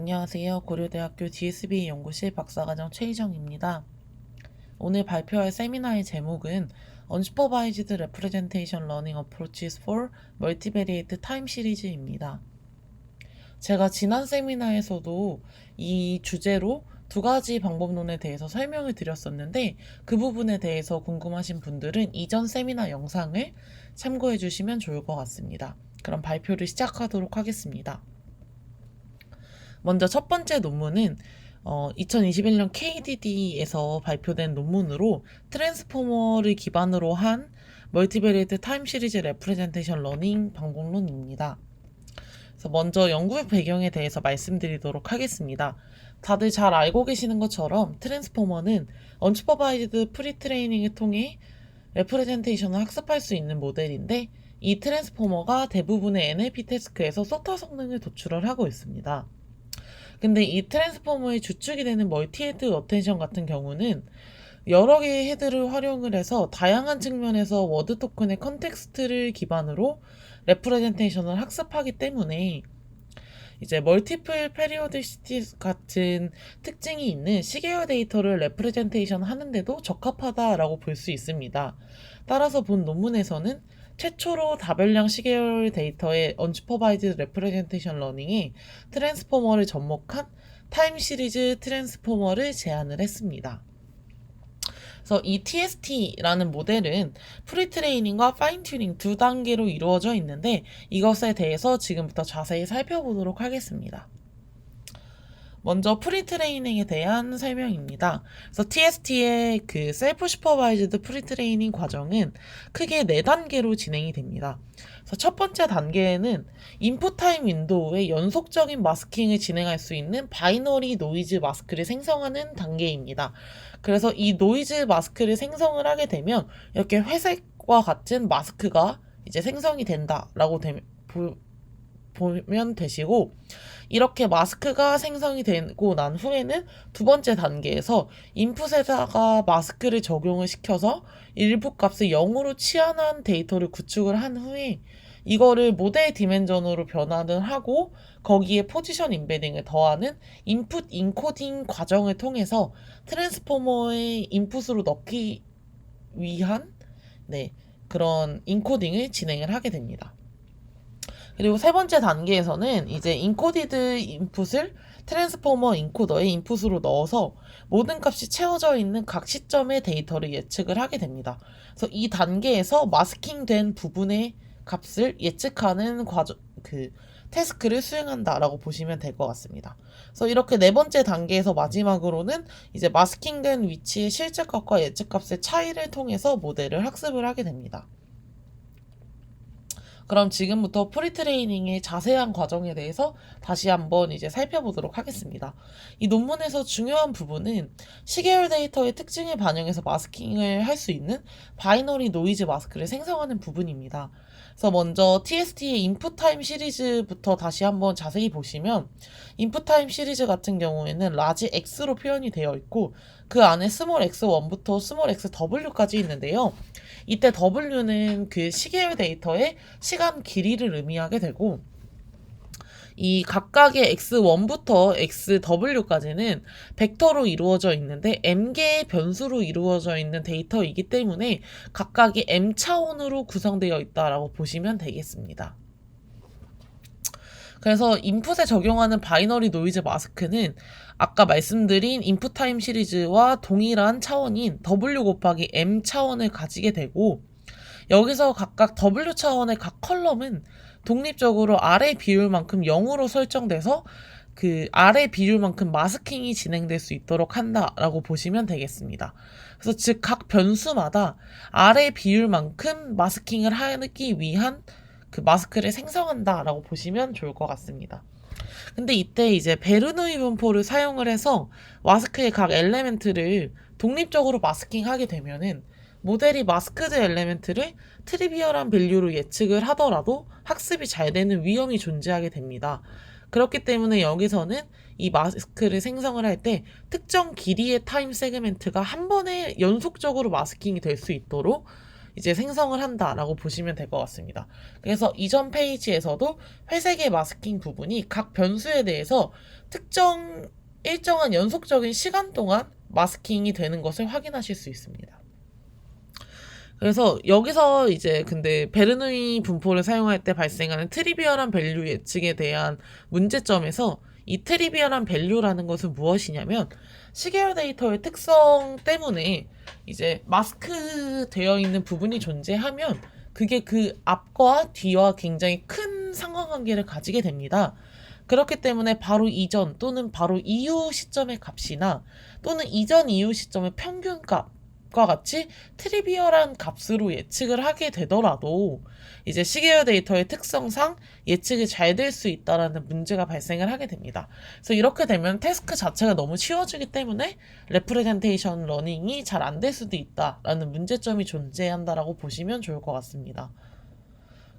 안녕하세요. 고려대학교 DSB 연구실 박사과정 최희정입니다. 오늘 발표할 세미나의 제목은 Unsupervised Representation Learning Approaches for Multivariate Time 시리즈입니다. 제가 지난 세미나에서도 이 주제로 두 가지 방법론에 대해서 설명을 드렸었는데 그 부분에 대해서 궁금하신 분들은 이전 세미나 영상을 참고해 주시면 좋을 것 같습니다. 그럼 발표를 시작하도록 하겠습니다. 먼저 첫 번째 논문은 2021년 KDD에서 발표된 논문으로 트랜스포머를 기반으로 한 멀티베리에이트 타임 시리즈 레프레젠테이션 러닝 방법론입니다. 그래서 먼저 연구 배경에 대해서 말씀드리도록 하겠습니다. 다들 잘 알고 계시는 것처럼 트랜스포머는 언슈퍼바이즈드 프리트레이닝을 통해 레프레젠테이션을 학습할 수 있는 모델인데 이 트랜스포머가 대부분의 NLP 태스크에서 소타 성능을 도출을 하고 있습니다. 근데 이 트랜스포머의 주축이 되는 멀티헤드 어텐션 같은 경우는 여러 개의 헤드를 활용을 해서 다양한 측면에서 워드 토큰의 컨텍스트를 기반으로 레프레젠테이션을 학습하기 때문에 이제 멀티플 페리오디시티 같은 특징이 있는 시계열 데이터를 레프레젠테이션 하는데도 적합하다라고 볼 수 있습니다. 따라서 본 논문에서는 최초로 다별량 시계열 데이터의 언슈퍼바이즈 레프레젠테이션 러닝에 트랜스포머를 접목한 타임 시리즈 트랜스포머를 제안을 했습니다. 그래서 이 TST라는 모델은 프리트레이닝과 파인튜닝 두 단계로 이루어져 있는데 이것에 대해서 지금부터 자세히 살펴보도록 하겠습니다. 먼저 프리트레이닝에 대한 설명입니다. 그래서 TST의 그 셀프 슈퍼바이즈드 프리트레이닝 과정은 크게 4단계로 진행이 됩니다. 그래서 첫 번째 단계에는 인풋 타임 윈도우에 연속적인 마스킹을 진행할 수 있는 바이너리 노이즈 마스크를 생성하는 단계입니다. 그래서 이 노이즈 마스크를 생성을 하게 되면 이렇게 회색과 같은 마스크가 이제 생성이 된다라고 보면 되시고, 이렇게 마스크가 생성이 되고 난 후에는 두 번째 단계에서 인풋에다가 마스크를 적용을 시켜서 일부 값을 0으로 치환한 데이터를 구축을 한 후에 이거를 모델 디멘전으로 변환을 하고 거기에 포지션 임베딩을 더하는 인풋 인코딩 과정을 통해서 트랜스포머의 인풋으로 넣기 위한 그런 인코딩을 진행을 하게 됩니다. 그리고 세 번째 단계에서는 이제 인코디드 인풋을 트랜스포머 인코더의 인풋으로 넣어서 모든 값이 채워져 있는 각 시점의 데이터를 예측을 하게 됩니다. 그래서 이 단계에서 마스킹된 부분의 값을 예측하는 태스크를 수행한다라고 보시면 될 것 같습니다. 그래서 이렇게 네 번째 단계에서 마지막으로는 이제 마스킹된 위치의 실제 값과 예측 값의 차이를 통해서 모델을 학습을 하게 됩니다. 그럼 지금부터 프리트레이닝의 자세한 과정에 대해서 다시 한번 이제 살펴보도록 하겠습니다. 이 논문에서 중요한 부분은 시계열 데이터의 특징을 반영해서 마스킹을 할 수 있는 바이너리 노이즈 마스크를 생성하는 부분입니다. 그래서 먼저 TST의 인풋 타임 시리즈부터 다시 한번 자세히 보시면 인풋 타임 시리즈 같은 경우에는 라지 X로 표현이 되어 있고 그 안에 스몰 x1부터 스몰 xw까지 있는데요. 이때 w는 그 시계열 데이터의 시간 길이를 의미하게 되고 이 각각의 x1부터 xw까지는 벡터로 이루어져 있는데 m개의 변수로 이루어져 있는 데이터이기 때문에 각각이 m 차원으로 구성되어 있다라고 보시면 되겠습니다. 그래서 인풋에 적용하는 바이너리 노이즈 마스크는 아까 말씀드린 인풋 타임 시리즈와 동일한 차원인 W 곱하기 M 차원을 가지게 되고 여기서 각각 W 차원의 각 컬럼은 독립적으로 R의 비율만큼 0으로 설정돼서 그 R의 비율만큼 마스킹이 진행될 수 있도록 한다라고 보시면 되겠습니다. 그래서 즉 각 변수마다 R의 비율만큼 마스킹을 하기 위한 그 마스크를 생성한다라고 보시면 좋을 것 같습니다. 근데 이때 이제 베르누이 분포를 사용을 해서 마스크의 각 엘레멘트를 독립적으로 마스킹하게 되면은 모델이 마스크드 엘레멘트를 트리비얼한 밸류로 예측을 하더라도 학습이 잘 되는 위험이 존재하게 됩니다. 그렇기 때문에 여기서는 이 마스크를 생성을 할 때 특정 길이의 타임 세그멘트가 한 번에 연속적으로 마스킹이 될 수 있도록 이제 생성을 한다라고 보시면 될 것 같습니다. 그래서 이전 페이지에서도 회색의 마스킹 부분이 각 변수에 대해서 일정한 연속적인 시간 동안 마스킹이 되는 것을 확인하실 수 있습니다. 그래서 여기서 이제 근데 베르누이 분포를 사용할 때 발생하는 트리비얼한 밸류 예측에 대한 문제점에서 이 트리비얼한 밸류라는 것은 무엇이냐면 시계열 데이터의 특성 때문에 이제 마스크 되어 있는 부분이 존재하면 그게 그 앞과 뒤와 굉장히 큰 상관관계를 가지게 됩니다. 그렇기 때문에 바로 이전 또는 바로 이후 시점의 값이나 또는 이전 이후 시점의 평균값 과 같이 트리비얼한 값으로 예측을 하게 되더라도 이제 시계열 데이터의 특성상 예측이 잘 될 수 있다라는 문제가 발생을 하게 됩니다. 그래서 이렇게 되면 태스크 자체가 너무 쉬워지기 때문에 레프레젠테이션 러닝이 잘 안 될 수도 있다라는 문제점이 존재한다라고 보시면 좋을 것 같습니다.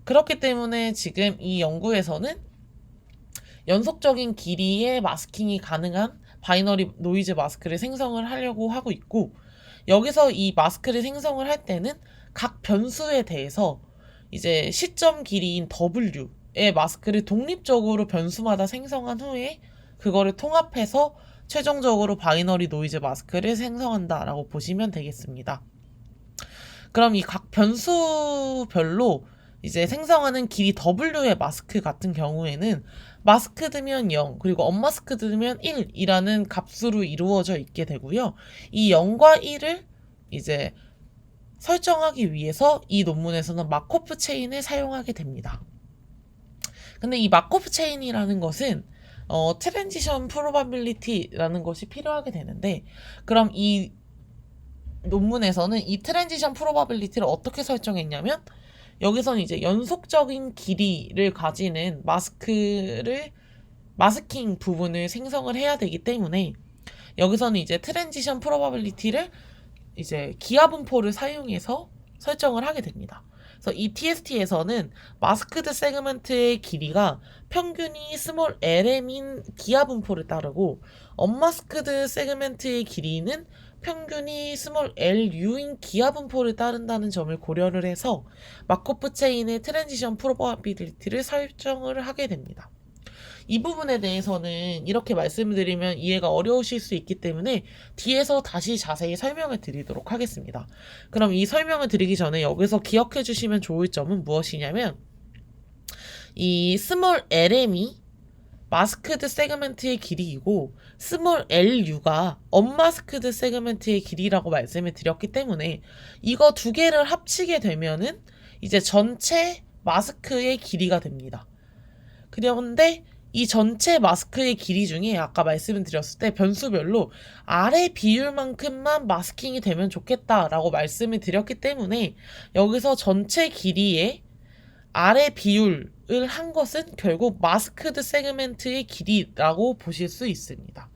그렇기 때문에 지금 이 연구에서는 연속적인 길이의 마스킹이 가능한 바이너리 노이즈 마스크를 생성을 하려고 하고 있고, 여기서 이 마스크를 생성을 할 때는 각 변수에 대해서 이제 시점 길이인 W의 마스크를 독립적으로 변수마다 생성한 후에 그거를 통합해서 최종적으로 바이너리 노이즈 마스크를 생성한다라고 보시면 되겠습니다. 그럼 이 각 변수별로 이제 생성하는 길이 W의 마스크 같은 경우에는 마스크드면 0, 그리고 언마스크드면 1이라는 값으로 이루어져 있게 되고요. 이 0과 1을 이제 설정하기 위해서 이 논문에서는 마코프 체인을 사용하게 됩니다. 근데 이 마코프 체인이라는 것은 트랜지션 프로바빌리티라는 것이 필요하게 되는데, 그럼 이 논문에서는 이 트랜지션 프로바빌리티를 어떻게 설정했냐면, 여기서는 이제 연속적인 길이를 가지는 마스킹 부분을 생성을 해야 되기 때문에 여기서는 이제 트랜지션 프로바빌리티를 이제 기하분포를 사용해서 설정을 하게 됩니다. 그래서 이 TST에서는 마스크드 세그먼트의 길이가 평균이 스몰 LM인 기하분포를 따르고 언마스크드 세그먼트의 길이는 평균이 스몰 LU인 기하분포를 따른다는 점을 고려를 해서 마코프 체인의 트랜지션 프로바빌리티를 설정을 하게 됩니다. 이 부분에 대해서는 이렇게 말씀을 드리면 이해가 어려우실 수 있기 때문에 뒤에서 다시 자세히 설명을 드리도록 하겠습니다. 그럼 이 설명을 드리기 전에 여기서 기억해 주시면 좋을 점은 무엇이냐면, 이 스몰 LM이 마스크드 세그먼트의 길이이고 스몰 LU가 언마스크드 세그먼트의 길이라고 말씀을 드렸기 때문에 이거 두 개를 합치게 되면은 이제 전체 마스크의 길이가 됩니다. 그런데 이 전체 마스크의 길이 중에 아까 말씀을 드렸을 때 변수별로 아래 비율만큼만 마스킹이 되면 좋겠다라고 말씀을 드렸기 때문에 여기서 전체 길이의 아래 비율을 한 것은 결국 마스크드 세그멘트의 길이라고 보실 수 있습니다.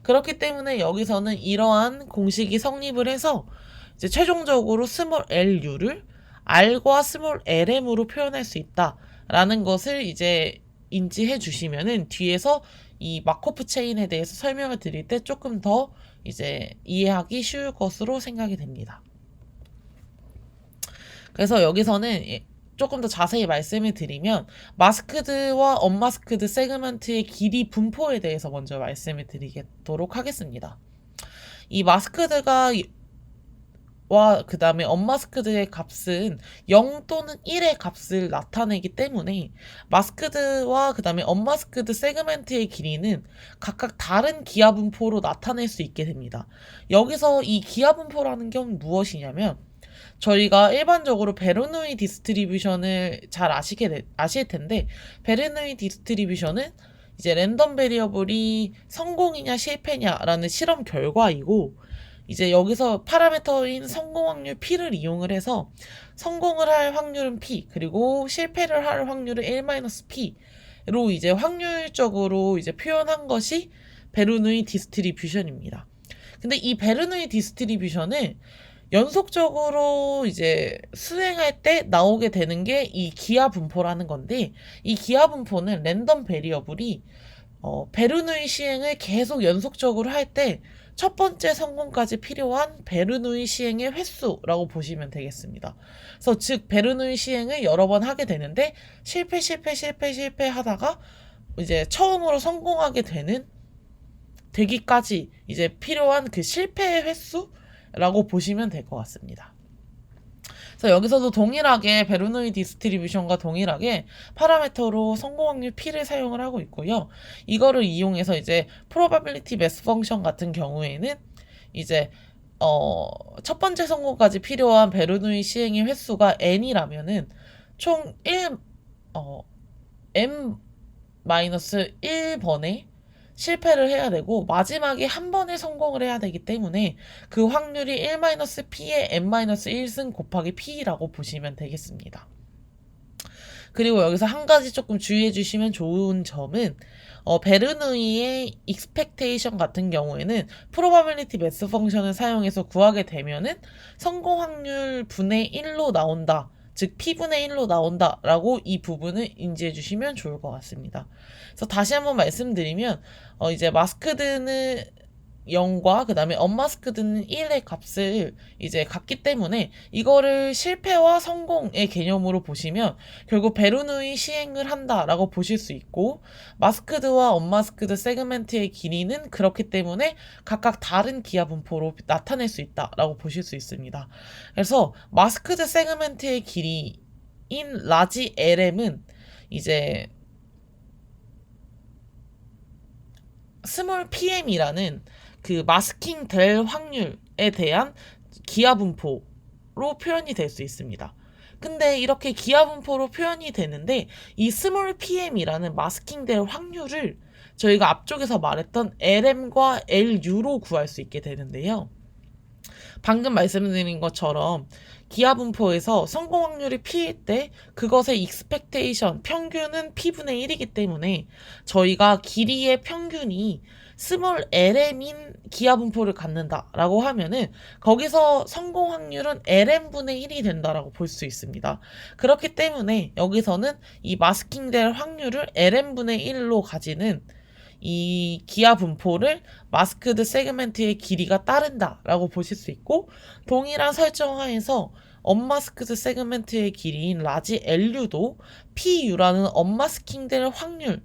그렇기 때문에 여기서는 이러한 공식이 성립을 해서 이제 최종적으로 스몰 LU를 R과 스몰 LM으로 표현할 수 있다라는 것을 이제 인지해 주시면은 뒤에서 이 마코프 체인에 대해서 설명을 드릴 때 조금 더 이제 이해하기 쉬울 것으로 생각이 됩니다. 그래서 여기서는 조금 더 자세히 말씀을 드리면 마스크드와 언마스크드 세그먼트의 길이 분포에 대해서 먼저 말씀을 드리도록 하겠습니다. 이 마스크드가 그 다음에 언마스크드의 값은 0 또는 1의 값을 나타내기 때문에 마스크드와 그 다음에 언마스크드 세그먼트의 길이는 각각 다른 기하분포로 나타낼 수 있게 됩니다. 여기서 이 기하분포라는 건 무엇이냐면, 저희가 일반적으로 베르누이 디스트리뷰션을 잘 아실 텐데, 베르누이 디스트리뷰션은 이제 랜덤 베리어블이 성공이냐 실패냐라는 실험 결과이고, 이제 여기서 파라미터인 성공 확률 P를 이용을 해서 성공을 할 확률은 P, 그리고 실패를 할 확률은 1-P로 이제 확률적으로 이제 표현한 것이 베르누이 디스트리뷰션입니다. 근데 이 베르누이 디스트리뷰션을 연속적으로 이제 수행할 때 나오게 되는 게 이 기하분포라는 건데, 이 기하분포는 랜덤 베리어블이 베르누이 시행을 계속 연속적으로 할 때 첫 번째 성공까지 필요한 베르누이 시행의 횟수라고 보시면 되겠습니다. 그래서 즉 베르누이 시행을 여러 번 하게 되는데 실패 하다가 이제 처음으로 성공하게 되기까지 이제 필요한 그 실패의 횟수라고 보시면 될 것 같습니다. 그래서 여기서도 동일하게 베르누이 디스트리뷰션과 동일하게 파라미터로 성공 확률 P를 사용을 하고 있고요. 이거를 이용해서 이제 probability mass 펑션 같은 경우에는 이제 첫 번째 성공까지 필요한 베르누이 시행의 횟수가 n이라면은 총 m-1번의 실패를 해야 되고 마지막에 한 번에 성공을 해야 되기 때문에 그 확률이 1-p의 n-1승 곱하기 p라고 보시면 되겠습니다. 그리고 여기서 한 가지 조금 주의해 주시면 좋은 점은 베르누이의 expectation 같은 경우에는 probability mass 펑션을 사용해서 구하게 되면은 성공 확률 분의 1로 나온다. 즉 P분의 1로 나온다라고 이 부분을 인지해 주시면 좋을 것 같습니다. 그래서 다시 한번 말씀드리면 이제 마스크드는 0과 그 다음에 언마스크드는 1의 값을 이제 갖기 때문에 이거를 실패와 성공의 개념으로 보시면 결국 베르누이 시행을 한다라고 보실 수 있고 마스크드와 언마스크드 세그멘트의 길이는 그렇기 때문에 각각 다른 기하 분포로 나타낼 수 있다라고 보실 수 있습니다. 그래서 마스크드 세그멘트의 길이인 라지 LM은 이제 스몰 PM이라는 그 마스킹 될 확률에 대한 기하 분포로 표현이 될 수 있습니다. 근데 이렇게 기하 분포로 표현이 되는데 이 스몰 PM이라는 마스킹 될 확률을 저희가 앞쪽에서 말했던 LM과 LU로 구할 수 있게 되는데요. 방금 말씀드린 것처럼 기하 분포에서 성공 확률이 P일 때 그것의 expectation, 평균은 P분의 1이기 때문에 저희가 길이의 평균이 스몰 LM인 기하 분포를 갖는다라고 하면은 거기서 성공 확률은 LM분의 1이 된다라고 볼 수 있습니다. 그렇기 때문에 여기서는 이 마스킹 될 확률을 LM분의 1로 가지는 이 기하 분포를 마스크드 세그멘트의 길이가 따른다라고 보실 수 있고 동일한 설정하에서 언마스크드 세그멘트의 길이인 라지 LU도 PU라는 언마스킹 될 확률을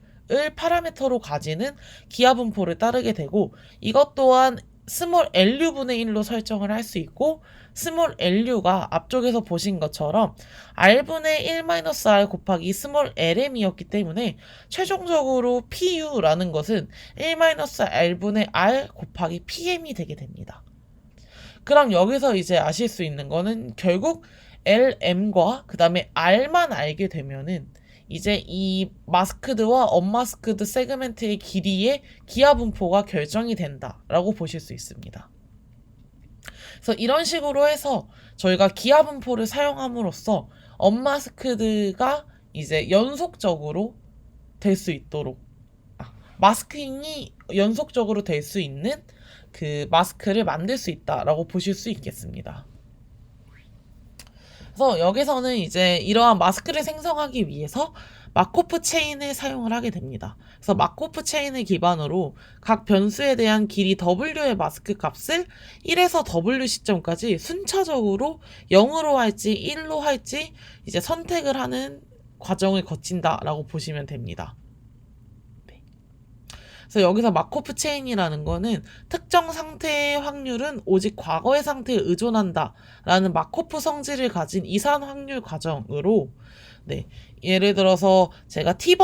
파라미터로 가지는 기하 분포를 따르게 되고 이것 또한 스몰 LU분의 1로 설정을 할 수 있고 스몰 LU가 앞쪽에서 보신 것처럼 R분의 1-R 곱하기 스몰 LM이었기 때문에 최종적으로 PU라는 것은 1-R분의 R 곱하기 PM이 되게 됩니다. 그럼 여기서 이제 아실 수 있는 거는 결국 LM과 그 다음에 R만 알게 되면은 이제 이 마스크드와 언마스크드 세그멘트의 길이의 기하 분포가 결정이 된다라고 보실 수 있습니다. 그래서 이런 식으로 해서 저희가 기하 분포를 사용함으로써 언마스크드가 이제 연속적으로 될 수 있도록 마스킹이 연속적으로 될 수 있는 그 마스크를 만들 수 있다라고 보실 수 있겠습니다. 그래서 여기서는 이제 이러한 마스크를 생성하기 위해서 마코프 체인을 사용을 하게 됩니다. 그래서 마코프 체인을 기반으로 각 변수에 대한 길이 W의 마스크 값을 1에서 W 시점까지 순차적으로 0으로 할지 1로 할지 이제 선택을 하는 과정을 거친다라고 보시면 됩니다. 그래서 여기서 마코프 체인이라는 거는 특정 상태의 확률은 오직 과거의 상태에 의존한다 라는 마코프 성질을 가진 이산 확률 과정으로 예를 들어서 제가 t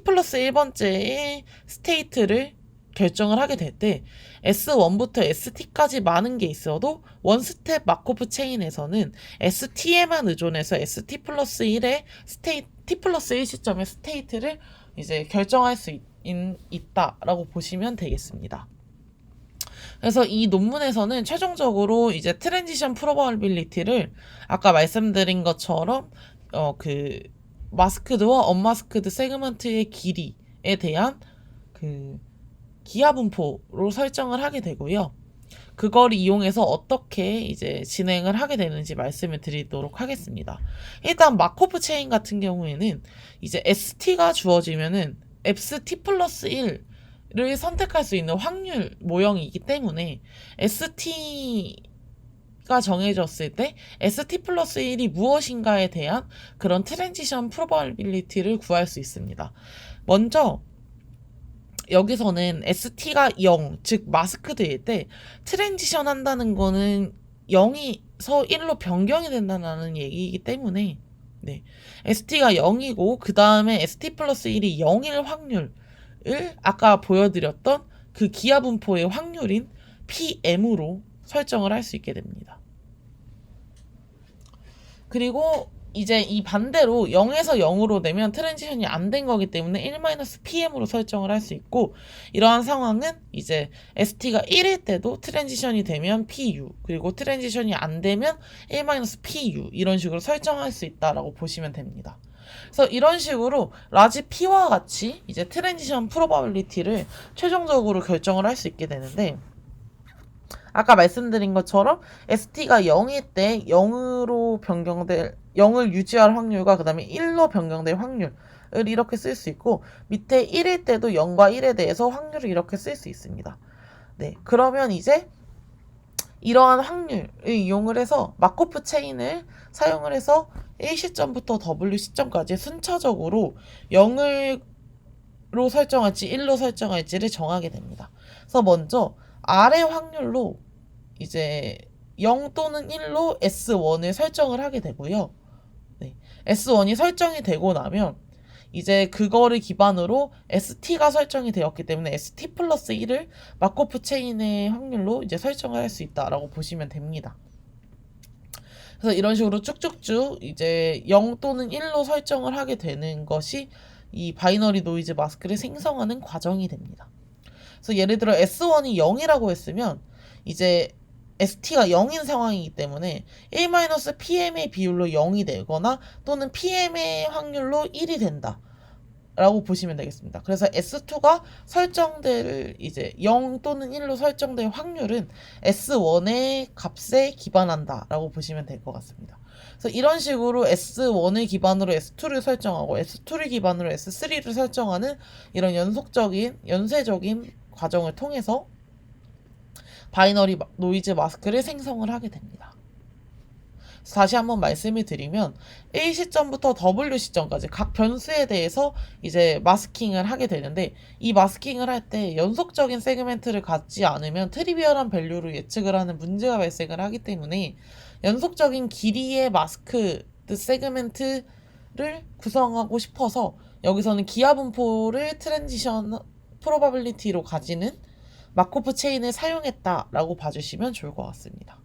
플러스 1번째의 스테이트를 결정을 하게 될 때 S1부터 ST까지 많은 게 있어도 원스텝 마코프 체인에서는 ST에만 의존해서 ST 플러스 1의 T 플러스 1 시점의 스테이트를 이제 결정할 수 있다라고 보시면 되겠습니다. 그래서 이 논문에서는 최종적으로 이제 트랜지션 프로바빌리티를 아까 말씀드린 것처럼 그 마스크드와 언마스크드 세그먼트의 길이에 대한 그 기하 분포로 설정을 하게 되고요. 그걸 이용해서 어떻게 이제 진행을 하게 되는지 말씀을 드리도록 하겠습니다. 일단 마코프 체인 같은 경우에는 이제 ST가 주어지면은 ST 플러스 를 선택할 수 있는 확률 모형이기 때문에 ST가 정해졌을 때 ST 플러스 1이 무엇인가에 대한 그런 트랜지션 프로바빌리티를 구할 수 있습니다. 먼저 여기서는 ST가 0, 즉 마스크드일 때 트랜지션 한다는 거는 0에서 1로 변경이 된다는 얘기이기 때문에 네, ST가 0이고 그 다음에 ST 플러스 1이 0일 확률을 아까 보여드렸던 그 기하분포의 확률인 PM으로 설정을 할 수 있게 됩니다. 그리고 이제 이 반대로 0에서 0으로 내면 트랜지션이 안 된 거기 때문에 1-PM으로 설정을 할 수 있고, 이러한 상황은 이제 ST가 1일 때도 트랜지션이 되면 PU, 그리고 트랜지션이 안 되면 1-PU 이런 식으로 설정할 수 있다라고 보시면 됩니다. 그래서 이런 식으로 라지 P와 같이 이제 트랜지션 프로바빌리티를 최종적으로 결정을 할 수 있게 되는데, 아까 말씀드린 것처럼 ST가 0일 때 0을 유지할 확률과 그 다음에 1로 변경될 확률을 이렇게 쓸 수 있고, 밑에 1일 때도 0과 1에 대해서 확률을 이렇게 쓸 수 있습니다. 네, 그러면 이제 이러한 확률을 이용을 해서 마코프 체인을 사용을 해서 A 시점부터 W 시점까지 순차적으로 0으로 설정할지 1로 설정할지를 정하게 됩니다. 그래서 먼저 아래 확률로 이제 0 또는 1로 S1을 설정을 하게 되고요. 네, S1이 설정이 되고 나면 이제 그거를 기반으로 ST가 설정이 되었기 때문에 ST 플러스 1을 마코프 체인의 확률로 이제 설정을 할 수 있다라고 보시면 됩니다. 그래서 이런 식으로 쭉쭉쭉 이제 0 또는 1로 설정을 하게 되는 것이 이 바이너리 노이즈 마스크를 생성하는 과정이 됩니다. 그래서 예를 들어 S1이 0이라고 했으면 이제 ST가 0인 상황이기 때문에 1-PM의 비율로 0이 되거나 또는 PM의 확률로 1이 된다 라고 보시면 되겠습니다. 그래서 S2가 설정될 이제 0 또는 1로 설정될 확률은 S1의 값에 기반한다 라고 보시면 될 것 같습니다. 그래서 이런 식으로 S1을 기반으로 S2를 설정하고 S2를 기반으로 S3를 설정하는 이런 연쇄적인 과정을 통해서 바이너리 노이즈 마스크를 생성을 하게 됩니다. 다시 한번 말씀을 드리면 A 시점부터 W 시점까지 각 변수에 대해서 이제 마스킹을 하게 되는데, 이 마스킹을 할 때 연속적인 세그멘트를 갖지 않으면 트리비얼한 밸류로 예측을 하는 문제가 발생을 하기 때문에 연속적인 길이의 마스크 세그멘트를 구성하고 싶어서 여기서는 기하분포를 트랜지션 프로바빌리티로 가지는 마코프 체인을 사용했다라고 봐주시면 좋을 것 같습니다.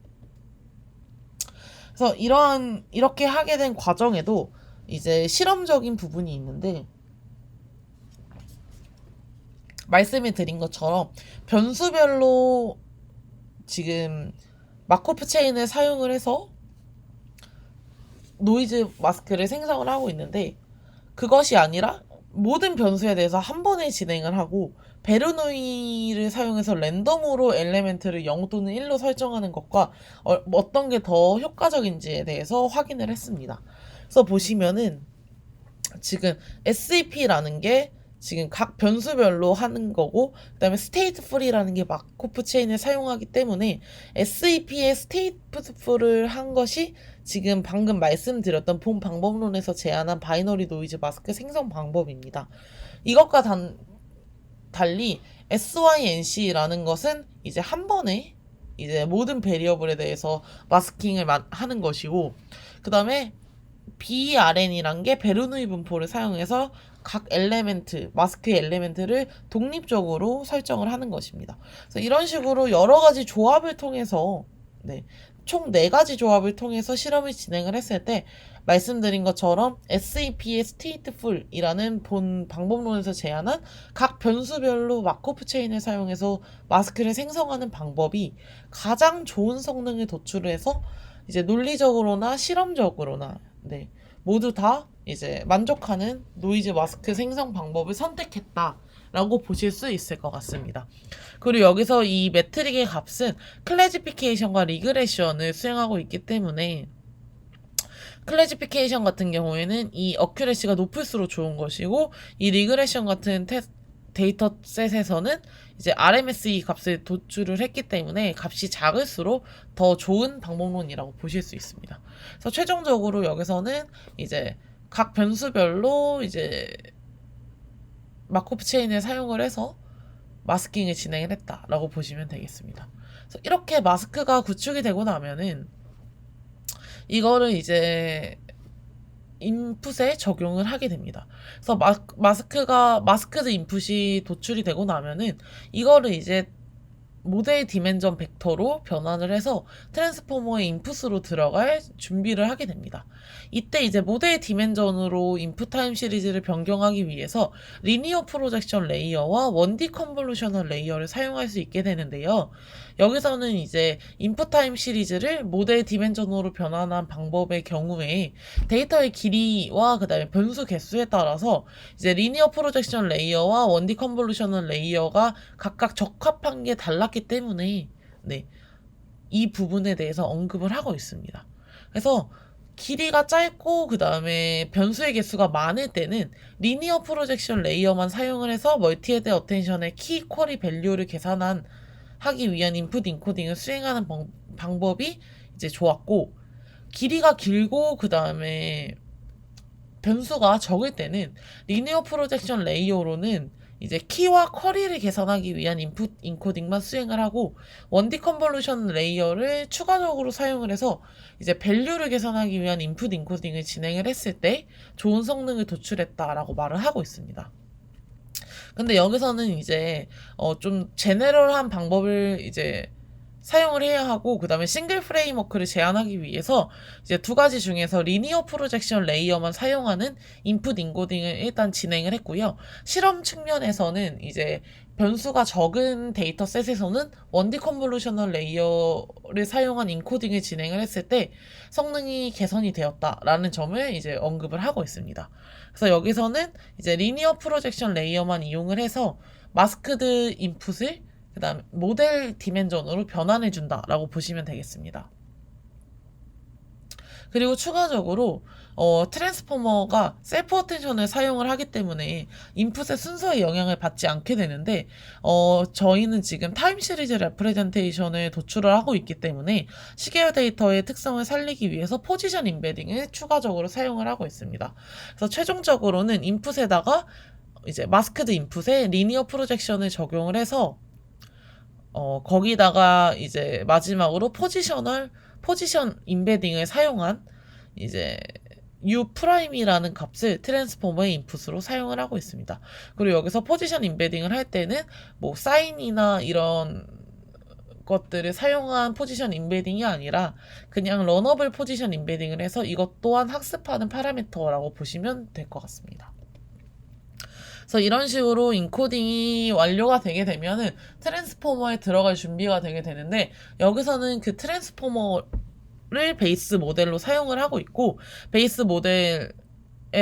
그래서 이렇게 하게 된 과정에도 이제 실험적인 부분이 있는데, 말씀을 드린 것처럼 변수별로 지금 마코프 체인을 사용을 해서 노이즈 마스크를 생성을 하고 있는데, 그것이 아니라 모든 변수에 대해서 한 번에 진행을 하고 베르노이를 사용해서 랜덤으로 엘리멘트를 0 또는 1로 설정하는 것과 어떤 게 더 효과적인지에 대해서 확인을 했습니다. 그래서 보시면은 지금 SEP라는 게 지금 각 변수별로 하는 거고, 그 다음에 stateful이라는 게 마코프 체인을 사용하기 때문에 SEP의 stateful을 한 것이 지금 방금 말씀드렸던 본 방법론에서 제안한 바이너리 노이즈 마스크 생성 방법입니다. 이것과 달리 SYNC라는 것은 이제 한 번에 이제 모든 베리어블에 대해서 마스킹을 하는 것이고, 그 다음에 BRN이란 게 베르누이 분포를 사용해서 각 엘레멘트, 마스크의 엘레멘트를 독립적으로 설정을 하는 것입니다. 그래서 이런 식으로 여러 가지 조합을 통해서 총 4가지 조합을 통해서 실험을 진행을 했을 때 말씀드린 것처럼 SEP의 stateful이라는 본 방법론에서 제안한 각 변수별로 마코프 체인을 사용해서 마스크를 생성하는 방법이 가장 좋은 성능을 도출을 해서 이제 논리적으로나 실험적으로나 모두 다 이제 만족하는 노이즈 마스크 생성 방법을 선택했다라고 보실 수 있을 것 같습니다. 그리고 여기서 이 매트릭의 값은 클래시피케이션과 리그레션을 수행하고 있기 때문에 클래시피케이션 같은 경우에는 이 어큐레시가 높을수록 좋은 것이고, 이 리그레션 같은 데이터셋에서는 이제 RMSE 값을 도출을 했기 때문에 값이 작을수록 더 좋은 방법론이라고 보실 수 있습니다. 그래서 최종적으로 여기서는 이제 각 변수별로 이제 마코프 체인을 사용을 해서 마스킹을 진행을 했다라고 보시면 되겠습니다. 그래서 이렇게 마스크가 구축이 되고 나면은 이거를 이제 인풋에 적용을 하게 됩니다. 그래서 마스크드 인풋이 도출이 되고 나면은 이거를 이제 모델 디멘전 벡터로 변환을 해서 트랜스포머의 인풋으로 들어갈 준비를 하게 됩니다. 이때 이제 모델 디멘전으로 인풋 타임 시리즈를 변경하기 위해서 리니어 프로젝션 레이어와 1D 컨볼루셔널 레이어를 사용할 수 있게 되는데요. 여기서는 이제 인풋 타임 시리즈를 모델 디멘전으로 변환한 방법의 경우에 데이터의 길이와 그 다음에 변수 개수에 따라서 이제 리니어 프로젝션 레이어와 1D 컨볼루셔널 레이어가 각각 적합한 게 달랐기 때문에 네, 이 부분에 대해서 언급을 하고 있습니다. 그래서 길이가 짧고 그 다음에 변수의 개수가 많을 때는 리니어 프로젝션 레이어만 사용을 해서 멀티헤드 어텐션의 키 쿼리 밸류를 하기 위한 인풋 인코딩을 수행하는 방법이 이제 좋았고, 길이가 길고 그 다음에 변수가 적을 때는 리니어 프로젝션 레이어로는 이제 키와 쿼리를 계산하기 위한 인풋 인코딩만 수행을 하고 1D 컨볼루션 레이어를 추가적으로 사용을 해서 이제 밸류를 계산하기 위한 인풋 인코딩을 진행을 했을 때 좋은 성능을 도출했다라고 말을 하고 있습니다. 근데 여기서는 이제 좀 제네럴한 방법을 이제 사용을 해야 하고, 그 다음에 싱글 프레임워크를 제한하기 위해서 이제 두 가지 중에서 리니어 프로젝션 레이어만 사용하는 인풋 인코딩을 일단 진행을 했고요. 실험 측면에서는 이제 변수가 적은 데이터셋에서는 1D 컨볼루셔널 레이어를 사용한 인코딩을 진행을 했을 때 성능이 개선이 되었다라는 점을 이제 언급을 하고 있습니다. 그래서 여기서는 이제 리니어 프로젝션 레이어만 이용을 해서 마스크드 인풋을 그 다음 모델 디멘전으로 변환해준다라고 보시면 되겠습니다. 그리고 추가적으로 트랜스포머가 셀프 어텐션을 사용을 하기 때문에 인풋의 순서에 영향을 받지 않게 되는데, 저희는 지금 타임 시리즈 레프레젠테이션을 도출을 하고 있기 때문에 시계열 데이터의 특성을 살리기 위해서 포지션 임베딩을 추가적으로 사용을 하고 있습니다. 그래서 최종적으로는 인풋에다가 이제 마스크드 인풋에 리니어 프로젝션을 적용을 해서 거기다가 이제 마지막으로 포지션 임베딩을 사용한 이제 U 프라임이라는 값을 트랜스포머의 인풋으로 사용을 하고 있습니다. 그리고 여기서 포지션 임베딩을 할 때는 뭐 사인이나 이런 것들을 사용한 포지션 임베딩이 아니라 그냥 러너블 포지션 임베딩을 해서 이것 또한 학습하는 파라미터라고 보시면 될 것 같습니다. 그래서 이런 식으로 인코딩이 완료가 되게 되면은 트랜스포머에 들어갈 준비가 되게 되는데, 여기서는 그 트랜스포머를 베이스 모델로 사용을 하고 있고, 베이스 모델에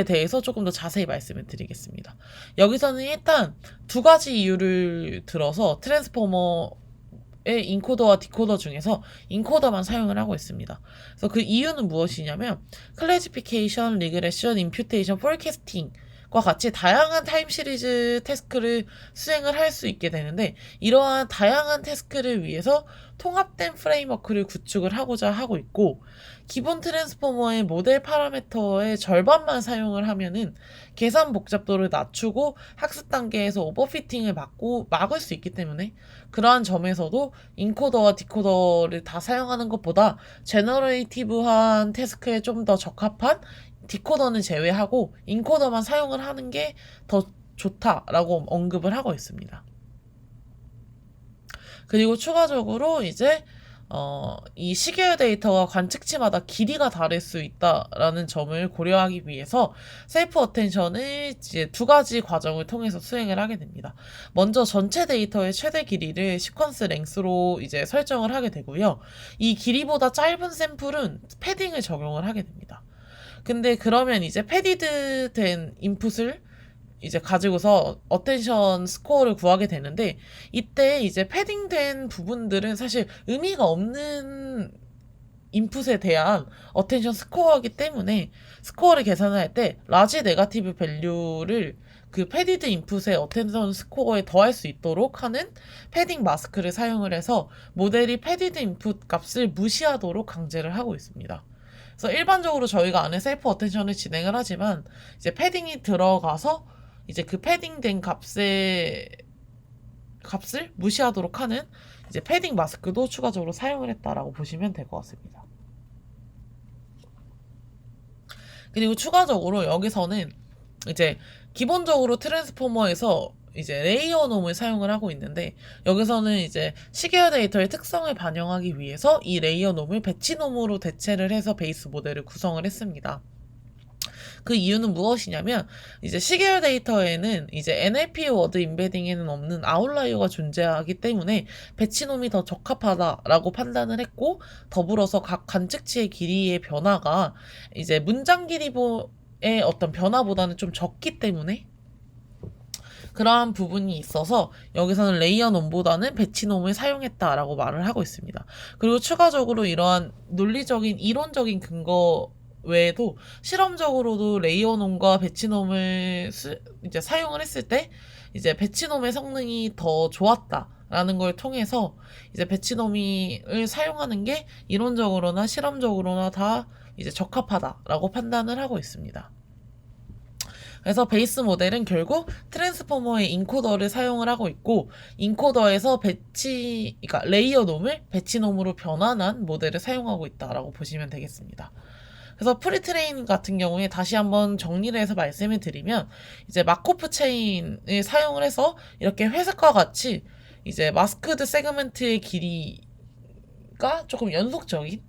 대해서 조금 더 자세히 말씀을 드리겠습니다. 여기서는 일단 두 가지 이유를 들어서 트랜스포머의 인코더와 디코더 중에서 인코더만 사용을 하고 있습니다. 그래서 그 이유는 무엇이냐면 클래시피케이션, 리그레션, 임퓨테이션, 포캐스팅 과 같이 다양한 타임 시리즈 태스크를 수행을 할 수 있게 되는데, 이러한 다양한 태스크를 위해서 통합된 프레임워크를 구축을 하고자 하고 있고, 기본 트랜스포머의 모델 파라미터의 절반만 사용을 하면은 계산 복잡도를 낮추고 학습 단계에서 오버피팅을 막을 수 있기 때문에, 그러한 점에서도 인코더와 디코더를 다 사용하는 것보다 제너레이티브한 태스크에 좀 더 적합한 디코더는 제외하고 인코더만 사용을 하는 게 더 좋다라고 언급을 하고 있습니다. 그리고 추가적으로 이제 이 시계열 데이터가 관측치마다 길이가 다를 수 있다라는 점을 고려하기 위해서 셀프 어텐션을 이제 두 가지 과정을 통해서 수행을 하게 됩니다. 먼저 전체 데이터의 최대 길이를 시퀀스 랭스로 이제 설정을 하게 되고요. 이 길이보다 짧은 샘플은 패딩을 적용을 하게 됩니다. 근데 그러면 이제 패디드 된 인풋을 이제 가지고서 어텐션 스코어를 구하게 되는데, 이때 이제 패딩된 부분들은 사실 의미가 없는 인풋에 대한 어텐션 스코어이기 때문에 스코어를 계산할 때 라지 네거티브 밸류를 그 패디드 인풋의 어텐션 스코어에 더할 수 있도록 하는 패딩 마스크를 사용을 해서 모델이 패디드 인풋 값을 무시하도록 강제를 하고 있습니다. 그래서 일반적으로 저희가 안에 셀프 어텐션을 진행을 하지만 이제 패딩이 들어가서 이제 그 패딩된 값을 무시하도록 하는 이제 패딩 마스크도 추가적으로 사용을 했다라고 보시면 될 것 같습니다. 그리고 추가적으로 여기서는 이제 기본적으로 트랜스포머에서 이제 레이어 놈을 사용을 하고 있는데 여기서는 이제 시계열 데이터의 특성을 반영하기 위해서 이 레이어 놈을 배치 놈으로 대체를 해서 베이스 모델을 구성을 했습니다. 그 이유는 무엇이냐면 이제 시계열 데이터에는 이제 NLP 워드 임베딩에는 없는 아웃라이어가 존재하기 때문에 배치놈이 더 적합하다라고 판단을 했고 더불어서 각 관측치의 길이의 변화가 이제 문장 길이의 어떤 변화보다는 좀 적기 때문에 그러한 부분이 있어서 여기서는 레이어 놈보다는 배치 놈을 사용했다라고 말을 하고 있습니다. 그리고 추가적으로 이러한 논리적인 이론적인 근거 외에도 실험적으로도 레이어놈과 배치놈을 이제 사용을 했을 때 이제 배치놈의 성능이 더 좋았다라는 걸 통해서 이제 배치놈을 사용하는 게 이론적으로나 실험적으로나 다 이제 적합하다라고 판단을 하고 있습니다. 그래서 베이스 모델은 결국 트랜스포머의 인코더를 사용을 하고 있고 인코더에서 그러니까 레이어 놈을 배치 놈으로 변환한 모델을 사용하고 있다라고 보시면 되겠습니다. 그래서 프리트레인 같은 경우에 다시 한번 정리를 해서 말씀을 드리면 이제 마코프 체인을 사용을 해서 이렇게 회색과 같이 이제 마스크드 세그먼트의 길이가 조금 연속적인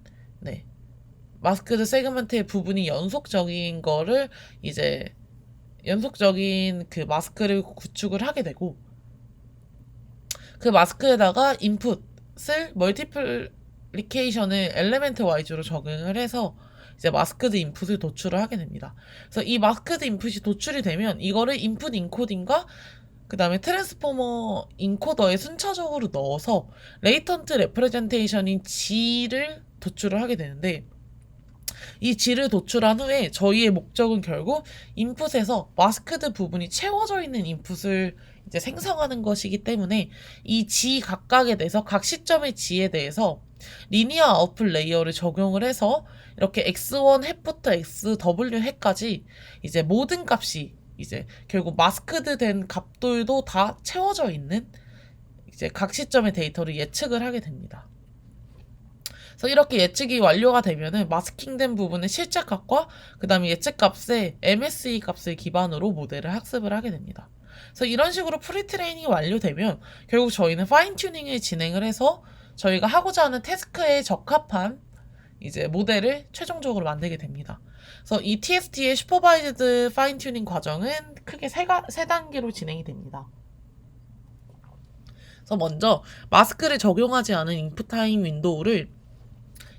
마스크드 세그먼트의 부분이 연속적인 거를 이제 연속적인 그 마스크를 구축을 하게 되고 그 마스크에다가 인풋을 멀티플리케이션을 엘레멘트 와이즈로 적용을 해서 이제 마스크드 인풋을 도출을 하게 됩니다. 그래서 이 마스크드 인풋이 도출이 되면 이거를 인풋 인코딩과 그 다음에 트랜스포머 인코더에 순차적으로 넣어서 레이턴트 레프레젠테이션인 G를 도출을 하게 되는데 이 G를 도출한 후에 저희의 목적은 결국 인풋에서 마스크드 부분이 채워져 있는 인풋을 이제 생성하는 것이기 때문에 이 G 각각에 대해서 각 시점의 G에 대해서 리니어 아웃풋 레이어를 적용을 해서 이렇게 x1 햇부터 xw 햇까지 이제 모든 값이 이제 결국 마스크드 된 값들도 다 채워져 있는 이제 각 시점의 데이터를 예측을 하게 됩니다. 그래서 이렇게 예측이 완료가 되면은 마스킹된 부분의 실제 값과 그 다음에 예측 값의 MSE 값을 기반으로 모델을 학습을 하게 됩니다. 그래서 이런 식으로 프리트레이닝이 완료되면 결국 저희는 파인 튜닝을 진행을 해서 저희가 하고자 하는 태스크에 적합한 이제 모델을 최종적으로 만들게 됩니다. 그래서 이 TST의 슈퍼바이즈드 파인 튜닝 과정은 크게 세 단계로 진행이 됩니다. 그래서 먼저 마스크를 적용하지 않은 인풋 타임 윈도우를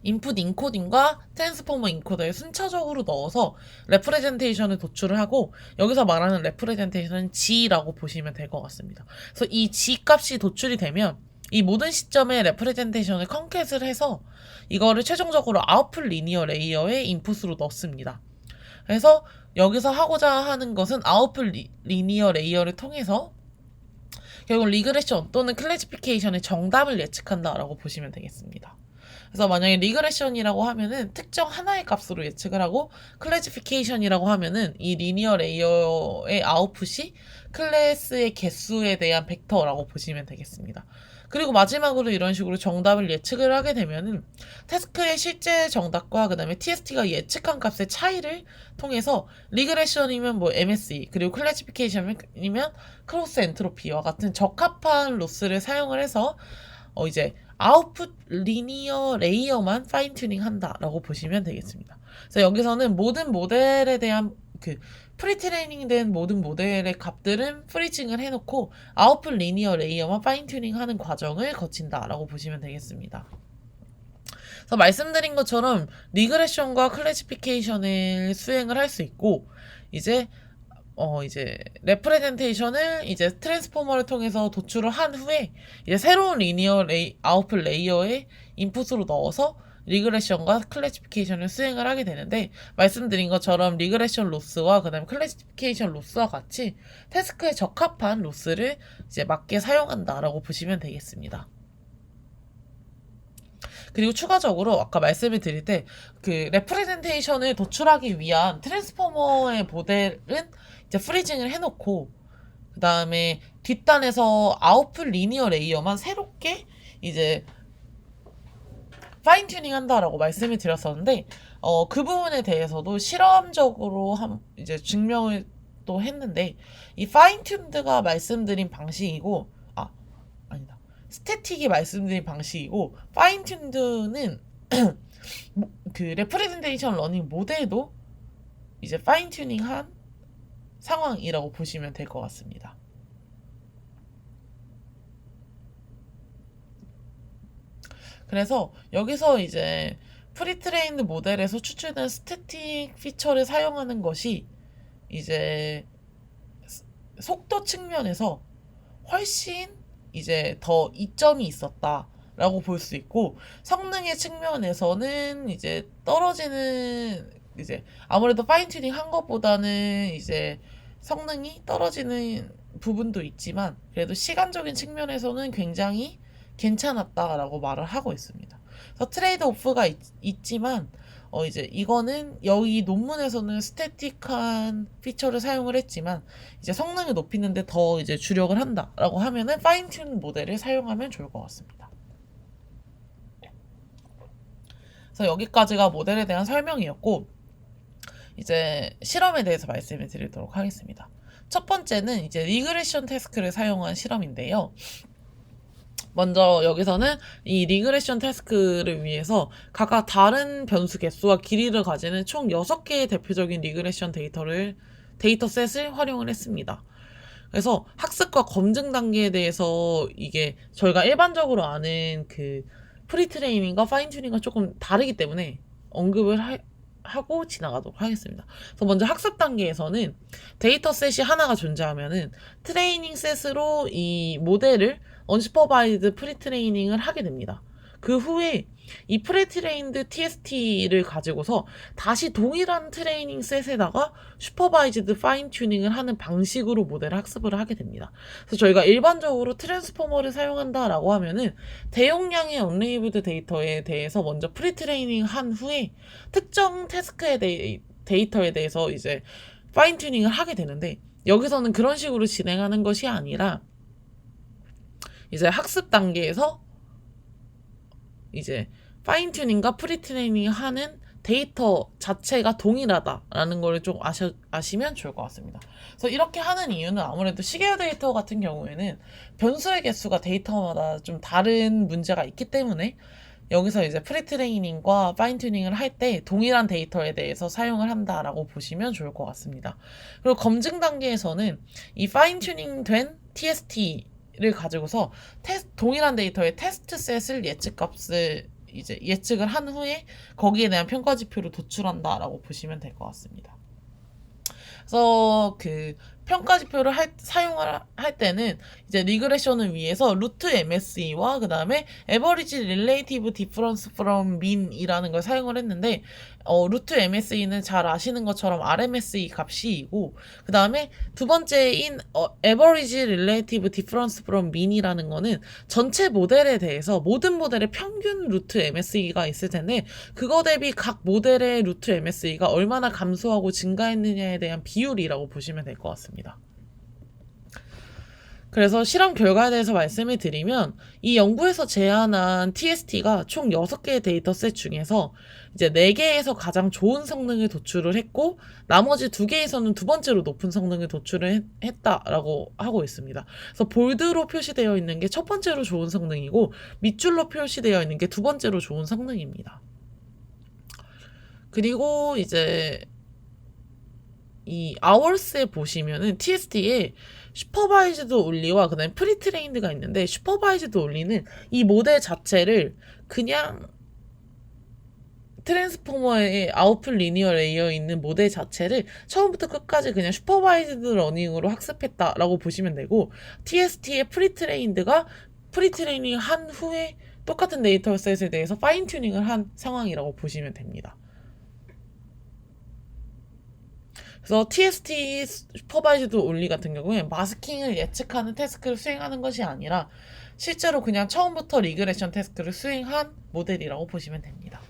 인풋 인코딩과 트랜스포머 인코더에 순차적으로 넣어서 레프레젠테이션을 도출을 하고 여기서 말하는 레프레젠테이션은 G라고 보시면 될 것 같습니다. 그래서 이 G 값이 도출이 되면 이 모든 시점에 레프레젠테이션을 컨캣을 해서 이거를 최종적으로 아웃풋 리니어 레이어에 인풋으로 넣습니다. 그래서 여기서 하고자 하는 것은 아웃풋 리니어 레이어를 통해서 결국 리그레션 또는 클래시피케이션의 정답을 예측한다라고 보시면 되겠습니다. 그래서 만약에 리그레션이라고 하면은 특정 하나의 값으로 예측을 하고 클래시피케이션이라고 하면은 이 리니어 레이어의 아웃풋이 클래스의 개수에 대한 벡터라고 보시면 되겠습니다. 그리고 마지막으로 이런 식으로 정답을 예측을 하게 되면은 태스크의 실제 정답과 그 다음에 TST가 예측한 값의 차이를 통해서 리그레션이면 뭐 MSE 그리고 클래시피케이션이면 크로스 엔트로피와 같은 적합한 로스를 사용을 해서 이제 아웃풋 리니어 레이어만 파인 튜닝 한다라고 보시면 되겠습니다. 그래서 여기서는 모든 모델에 대한 그 프리트레이닝 된 모든 모델의 값들은 프리징을 해놓고 아웃풋 리니어 레이어만 파인 튜닝 하는 과정을 거친다라고 보시면 되겠습니다. 그래서 말씀드린 것처럼 리그레션과 클래시피케이션을 수행을 할 수 있고 이제 레프레젠테이션을 이제 트랜스포머를 통해서 도출을 한 후에 이제 새로운 리니어 아웃풋 레이어에 인풋으로 넣어서 리그레션과 클래시피케이션을 수행을 하게 되는데, 말씀드린 것처럼 리그레션 로스와 그 다음에 클래시피케이션 로스와 같이 태스크에 적합한 로스를 이제 맞게 사용한다라고 보시면 되겠습니다. 그리고 추가적으로 아까 말씀을 드릴 때 그 레프레젠테이션을 도출하기 위한 트랜스포머의 모델은 이제 프리징을 해놓고, 그 다음에 뒷단에서 아웃풋 리니어 레이어만 새롭게 이제 파인 튜닝 한다라고 말씀을 드렸었는데, 그 부분에 대해서도 실험적으로 이제 증명을 또 했는데, 이 파인 튠드가 말씀드린 방식이고, 아니다. 스태틱이 말씀드린 방식이고, 파인 튠드는 그 레프레젠테이션 러닝 모델도 이제 파인 튜닝한 상황이라고 보시면 될 것 같습니다. 그래서 여기서 이제 프리트레인드 모델에서 추출된 스태틱 피처를 사용하는 것이 이제 속도 측면에서 훨씬 이제 더 이점이 있었다라고 볼 수 있고, 성능의 측면에서는 이제 떨어지는, 이제 아무래도 파인 튜닝 한 것보다는 이제 성능이 떨어지는 부분도 있지만, 그래도 시간적인 측면에서는 굉장히 괜찮았다라고 말을 하고 있습니다. 그래서 트레이드 오프가 있지만, 이제 이거는 여기 논문에서는 스태틱한 피처를 사용을 했지만, 이제 성능을 높이는데 더 이제 주력을 한다라고 하면은 파인 튠 모델을 사용하면 좋을 것 같습니다. 그래서 여기까지가 모델에 대한 설명이었고, 이제 실험에 대해서 말씀을 드리도록 하겠습니다. 첫 번째는 이제 리그레션 태스크를 사용한 실험인데요. 먼저 여기서는 이 리그레션 태스크를 위해서 각각 다른 변수 개수와 길이를 가지는 총 6개의 대표적인 리그레션 데이터셋을 활용을 했습니다. 그래서 학습과 검증 단계에 대해서 이게 저희가 일반적으로 아는 그 프리트레이닝과 파인튜닝과 조금 다르기 때문에 언급을 하고 지나가도록 하겠습니다. 그래서 먼저 학습 단계에서는 데이터셋이 하나가 존재하면은 트레이닝 셋으로 이 모델을 언슈퍼바이드 프리트레이닝을 하게 됩니다. 그 후에 이 프리트레인드 TST를 가지고서 다시 동일한 트레이닝 셋에다가 슈퍼바이즈드 파인 튜닝을 하는 방식으로 모델을 학습을 하게 됩니다. 그래서 저희가 일반적으로 트랜스포머를 사용한다라고 하면은 대용량의 언레이블드 데이터에 대해서 먼저 프리트레이닝 한 후에 특정 태스크에 데이터에 대해서 이제 파인 튜닝을 하게 되는데, 여기서는 그런 식으로 진행하는 것이 아니라 이제 학습 단계에서 이제 파인 튜닝과 프리트레이닝 하는 데이터 자체가 동일하다라는 걸 좀 아시면 좋을 것 같습니다. 그래서 이렇게 하는 이유는 아무래도 시계열 데이터 같은 경우에는 변수의 개수가 데이터마다 좀 다른 문제가 있기 때문에 여기서 이제 프리트레이닝과 파인 튜닝을 할 때 동일한 데이터에 대해서 사용을 한다라고 보시면 좋을 것 같습니다. 그리고 검증 단계에서는 이 파인 튜닝 된 TST를 가지고서 동일한 데이터의 테스트 셋을 예측값을 이제 예측을 한 후에 거기에 대한 평가 지표를 도출한다라고 보시면 될 것 같습니다. 그래서 그 평가 지표를 사용을 할 때는 이제 리그레션을 위해서 루트 MSE와 그 다음에 Average Relative Difference from Mean이라는 걸 사용을 했는데, 루트 MSE는 잘 아시는 것처럼 RMSE 값이고, 그 다음에 두 번째인 Average Relative Difference from Mean이라는 거는 전체 모델에 대해서 모든 모델의 평균 루트 MSE가 있을 텐데, 그거 대비 각 모델의 루트 MSE가 얼마나 감소하고 증가했느냐에 대한 비율이라고 보시면 될 것 같습니다. 그래서 실험 결과에 대해서 말씀을 드리면, 이 연구에서 제안한 TST가 총 6개의 데이터셋 중에서 이제 4개에서 가장 좋은 성능을 도출을 했고, 나머지 2개에서는 두 번째로 높은 성능을 도출을 했다라고 하고 있습니다. 그래서 볼드로 표시되어 있는 게 첫 번째로 좋은 성능이고, 밑줄로 표시되어 있는 게 두 번째로 좋은 성능입니다. 그리고 이제 이 아워스에 보시면은 TST에 슈퍼바이즈드 온리와 그다음에 프리트레인드가 있는데, 슈퍼바이즈드 온리는 이 모델 자체를 그냥 트랜스포머의 아웃풋 리니어 레이어 있는 모델 자체를 처음부터 끝까지 그냥 슈퍼바이즈드 러닝으로 학습했다라고 보시면 되고, TST의 프리트레인드가 프리트레이닝 한 후에 똑같은 데이터셋에 대해서 파인 튜닝을 한 상황이라고 보시면 됩니다. 그래서 TST 슈퍼바이즈드 온리 같은 경우에 마스킹을 예측하는 태스크를 수행하는 것이 아니라 실제로 그냥 처음부터 리그레션 태스크를 수행한 모델이라고 보시면 됩니다.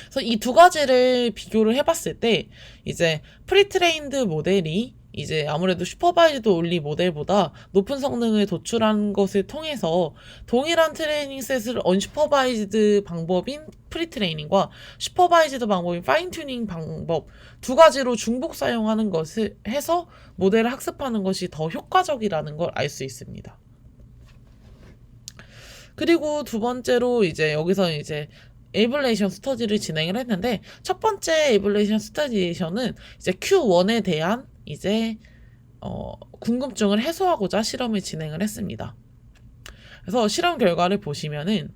그래서 이 두 가지를 비교를 해봤을 때 이제 프리트레인드 모델이 이제 아무래도 슈퍼바이즈드 온리 모델보다 높은 성능을 도출한 것을 통해서 동일한 트레이닝 셋을 언슈퍼바이즈드 방법인 프리트레이닝과 슈퍼바이즈드 방법인 파인 튜닝 방법 두 가지로 중복 사용하는 것을 해서 모델을 학습하는 것이 더 효과적이라는 걸 알 수 있습니다. 그리고 두 번째로 이제 여기서 이제 에이블레이션 스터디를 진행을 했는데 첫 번째 에이블레이션 스터디에서는 이제 Q1에 대한 이제 궁금증을 해소하고자 실험을 진행을 했습니다. 그래서 실험 결과를 보시면은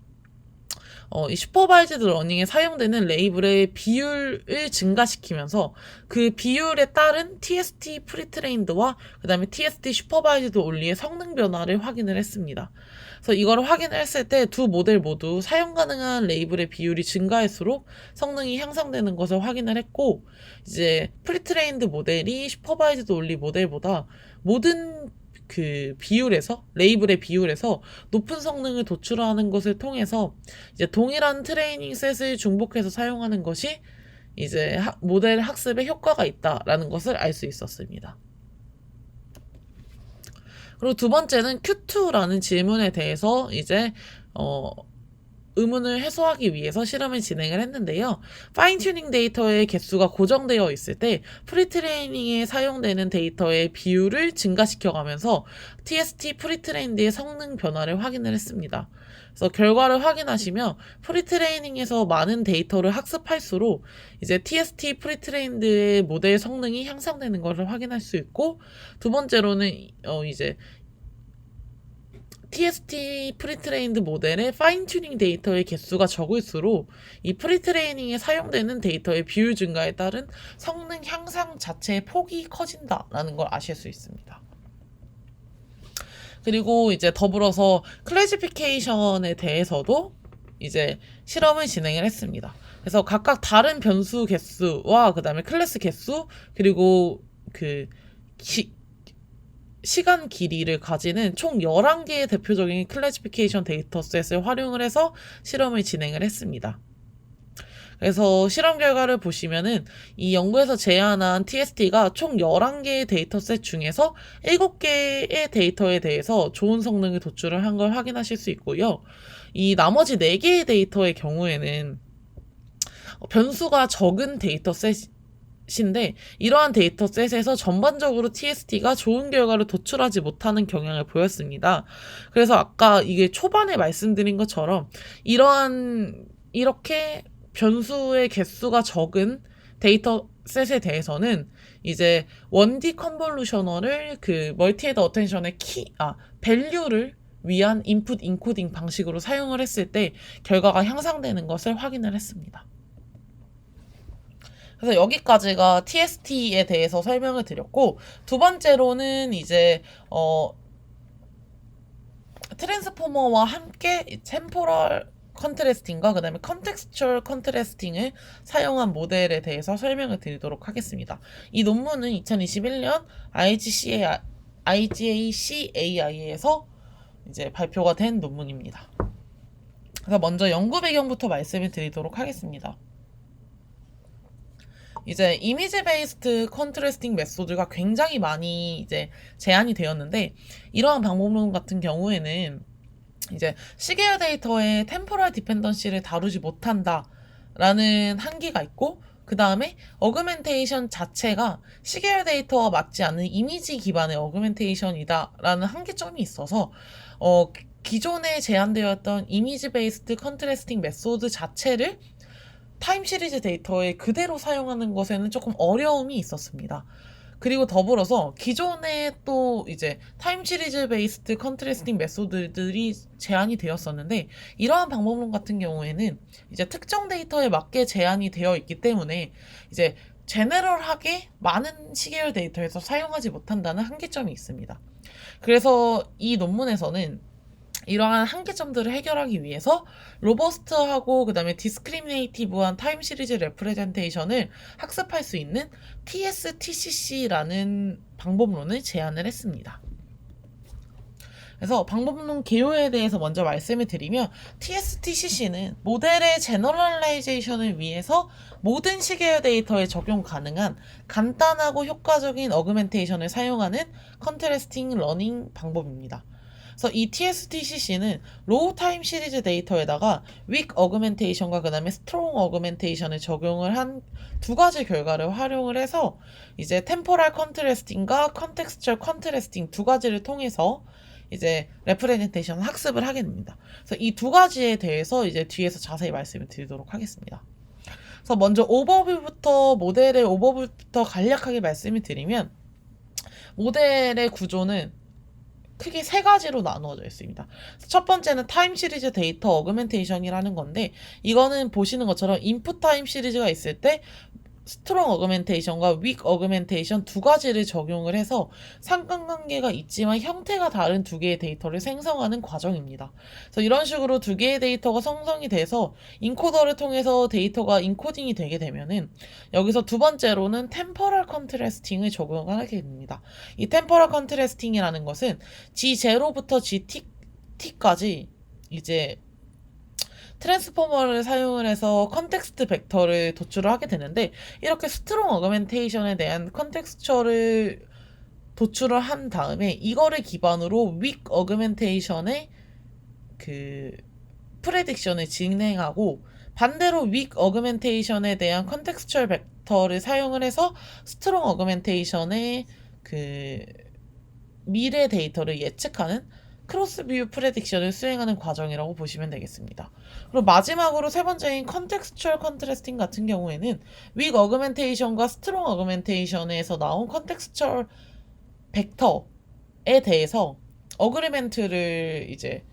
이 슈퍼바이즈드 러닝에 사용되는 레이블의 비율을 증가시키면서 그 비율에 따른 TST 프리트레인드와 그 다음에 TST 슈퍼바이즈드 온리의 성능 변화를 확인을 했습니다. 그래서 이걸 확인을 했을 때 두 모델 모두 사용 가능한 레이블의 비율이 증가할수록 성능이 향상되는 것을 확인을 했고, 이제 프리트레인드 모델이 슈퍼바이즈드 온리 모델보다 모든 그 비율에서 레이블의 비율에서 높은 성능을 도출하는 것을 통해서 이제 동일한 트레이닝 셋을 중복해서 사용하는 것이 이제 모델 학습에 효과가 있다라는 것을 알 수 있었습니다. 그리고 두 번째는 Q2라는 질문에 대해서 이제 의문을 해소하기 위해서 실험을 진행을 했는데요. 파인 튜닝 데이터의 개수가 고정되어 있을 때 프리트레이닝에 사용되는 데이터의 비율을 증가시켜가면서 TST 프리트레인드의 성능 변화를 확인을 했습니다. 그래서 결과를 확인하시면 프리트레이닝에서 많은 데이터를 학습할수록 이제 TST 프리트레인드의 모델 성능이 향상되는 것을 확인할 수 있고, 두 번째로는 이제 TST 프리트레인드 모델의 파인 튜닝 데이터의 개수가 적을수록 이 프리트레이닝에 사용되는 데이터의 비율 증가에 따른 성능 향상 자체의 폭이 커진다라는 걸 아실 수 있습니다. 그리고 이제 더불어서 클래시피케이션에 대해서도 이제 실험을 진행을 했습니다. 그래서 각각 다른 변수 개수와 그 다음에 클래스 개수 그리고 그 시간 길이를 가지는 총 11개의 대표적인 클래시피케이션 데이터셋을 활용을 해서 실험을 진행을 했습니다. 그래서 실험 결과를 보시면은 이 연구에서 제안한 TST가 총 11개의 데이터셋 중에서 7개의 데이터에 대해서 좋은 성능을 도출을 한 걸 확인하실 수 있고요. 이 나머지 4개의 데이터의 경우에는 변수가 적은 데이터셋인데 이러한 데이터셋에서 전반적으로 TST가 좋은 결과를 도출하지 못하는 경향을 보였습니다. 그래서 아까 이게 초반에 말씀드린 것처럼 이렇게 변수의 개수가 적은 데이터셋에 대해서는 이제 1D 컨볼루셔널을 그 멀티헤드 어텐션의 밸류를 위한 인풋 인코딩 방식으로 사용을 했을 때 결과가 향상되는 것을 확인을 했습니다. 그래서 여기까지가 TST에 대해서 설명을 드렸고, 두 번째로는 이제 트랜스포머와 함께 템포럴 컨트래스팅과 그 다음에 컨텍스추얼 컨트래스팅을 사용한 모델에 대해서 설명을 드리도록 하겠습니다. 이 논문은 2021년 IGACAI에서 이제 발표가 된 논문입니다. 그래서 먼저 연구 배경부터 말씀을 드리도록 하겠습니다. 이제 이미지 베이스드 컨트래스팅 메소드가 굉장히 많이 이제 제안이 되었는데, 이러한 방법론 같은 경우에는 이제 시계열 데이터의 템포럴 디펜던시를 다루지 못한다라는 한계가 있고, 그 다음에 어그멘테이션 자체가 시계열 데이터와 맞지 않는 이미지 기반의 어그멘테이션이다라는 한계점이 있어서 기존에 제안되었던 이미지 베이스드 컨트래스팅 메소드 자체를 타임 시리즈 데이터에 그대로 사용하는 것에는 조금 어려움이 있었습니다. 그리고 더불어서 기존에 또 이제 타임 시리즈 베이스드 컨트래스팅 메소드들이 제안이 되었었는데, 이러한 방법론 같은 경우에는 이제 특정 데이터에 맞게 제안이 되어 있기 때문에 이제 제너럴하게 많은 시계열 데이터에서 사용하지 못한다는 한계점이 있습니다. 그래서 이 논문에서는 이러한 한계점들을 해결하기 위해서 로버스트하고 그다음에 디스크리미네이티브한 타임 시리즈 레프레젠테이션을 학습할 수 있는 TSTCC라는 방법론을 제안을 했습니다. 그래서 방법론 개요에 대해서 먼저 말씀을 드리면 TSTCC는 모델의 제너럴라이제이션을 위해서 모든 시계열 데이터에 적용 가능한 간단하고 효과적인 어그멘테이션을 사용하는 컨트래스팅 러닝 방법입니다. 그래서 이 TSTCC는 로우 타임 시리즈 데이터에다가 윅 어그멘테이션과 그 다음에 스트롱 어그멘테이션을 적용을 한 두 가지 결과를 활용을 해서 이제 템포럴 컨트래스팅과 컨텍스처럴 컨트래스팅 두 가지를 통해서 이제 레프레젠테이션 학습을 하게 됩니다. 그래서 이 두 가지에 대해서 이제 뒤에서 자세히 말씀을 드리도록 하겠습니다. 그래서 먼저 모델의 오버뷰부터 간략하게 말씀을 드리면 모델의 구조는 크게 세 가지로 나누어져 있습니다. 첫 번째는 타임 시리즈 데이터 어그멘테이션이라는 건데 이거는 보시는 것처럼 인풋 타임 시리즈가 있을 때 스트롱 어그멘테이션과 윅 어그멘테이션 두 가지를 적용을 해서 상관관계가 있지만 형태가 다른 두 개의 데이터를 생성하는 과정입니다. 그래서 이런 식으로 두 개의 데이터가 생성이 돼서 인코더를 통해서 데이터가 인코딩이 되게 되면은 여기서 두 번째로는 템포럴 컨트래스팅을 적용하게 됩니다. 이 템포럴 컨트래스팅이라는 것은 G0부터 GT까지 이제 트랜스포머를 사용을 해서 컨텍스트 벡터를 도출을 하게 되는데 이렇게 스트롱 어그멘테이션에 대한 컨텍스처를 도출을 한 다음에 이거를 기반으로 윅 어그멘테이션의 그 프레딕션을 진행하고 반대로 윅 어그멘테이션에 대한 컨텍스처럴 벡터를 사용을 해서 스트롱 어그멘테이션의 그 미래 데이터를 예측하는 크로스 뷰 프레딕션을 수행하는 과정이라고 보시면 되겠습니다. 그리고 마지막으로 세 번째인 컨텍스추얼 컨트래스팅 같은 경우에는 윅 어그멘테이션과 스트롱 어그멘테이션에서 나온 컨텍스추얼 벡터에 대해서 어그리멘트를 이제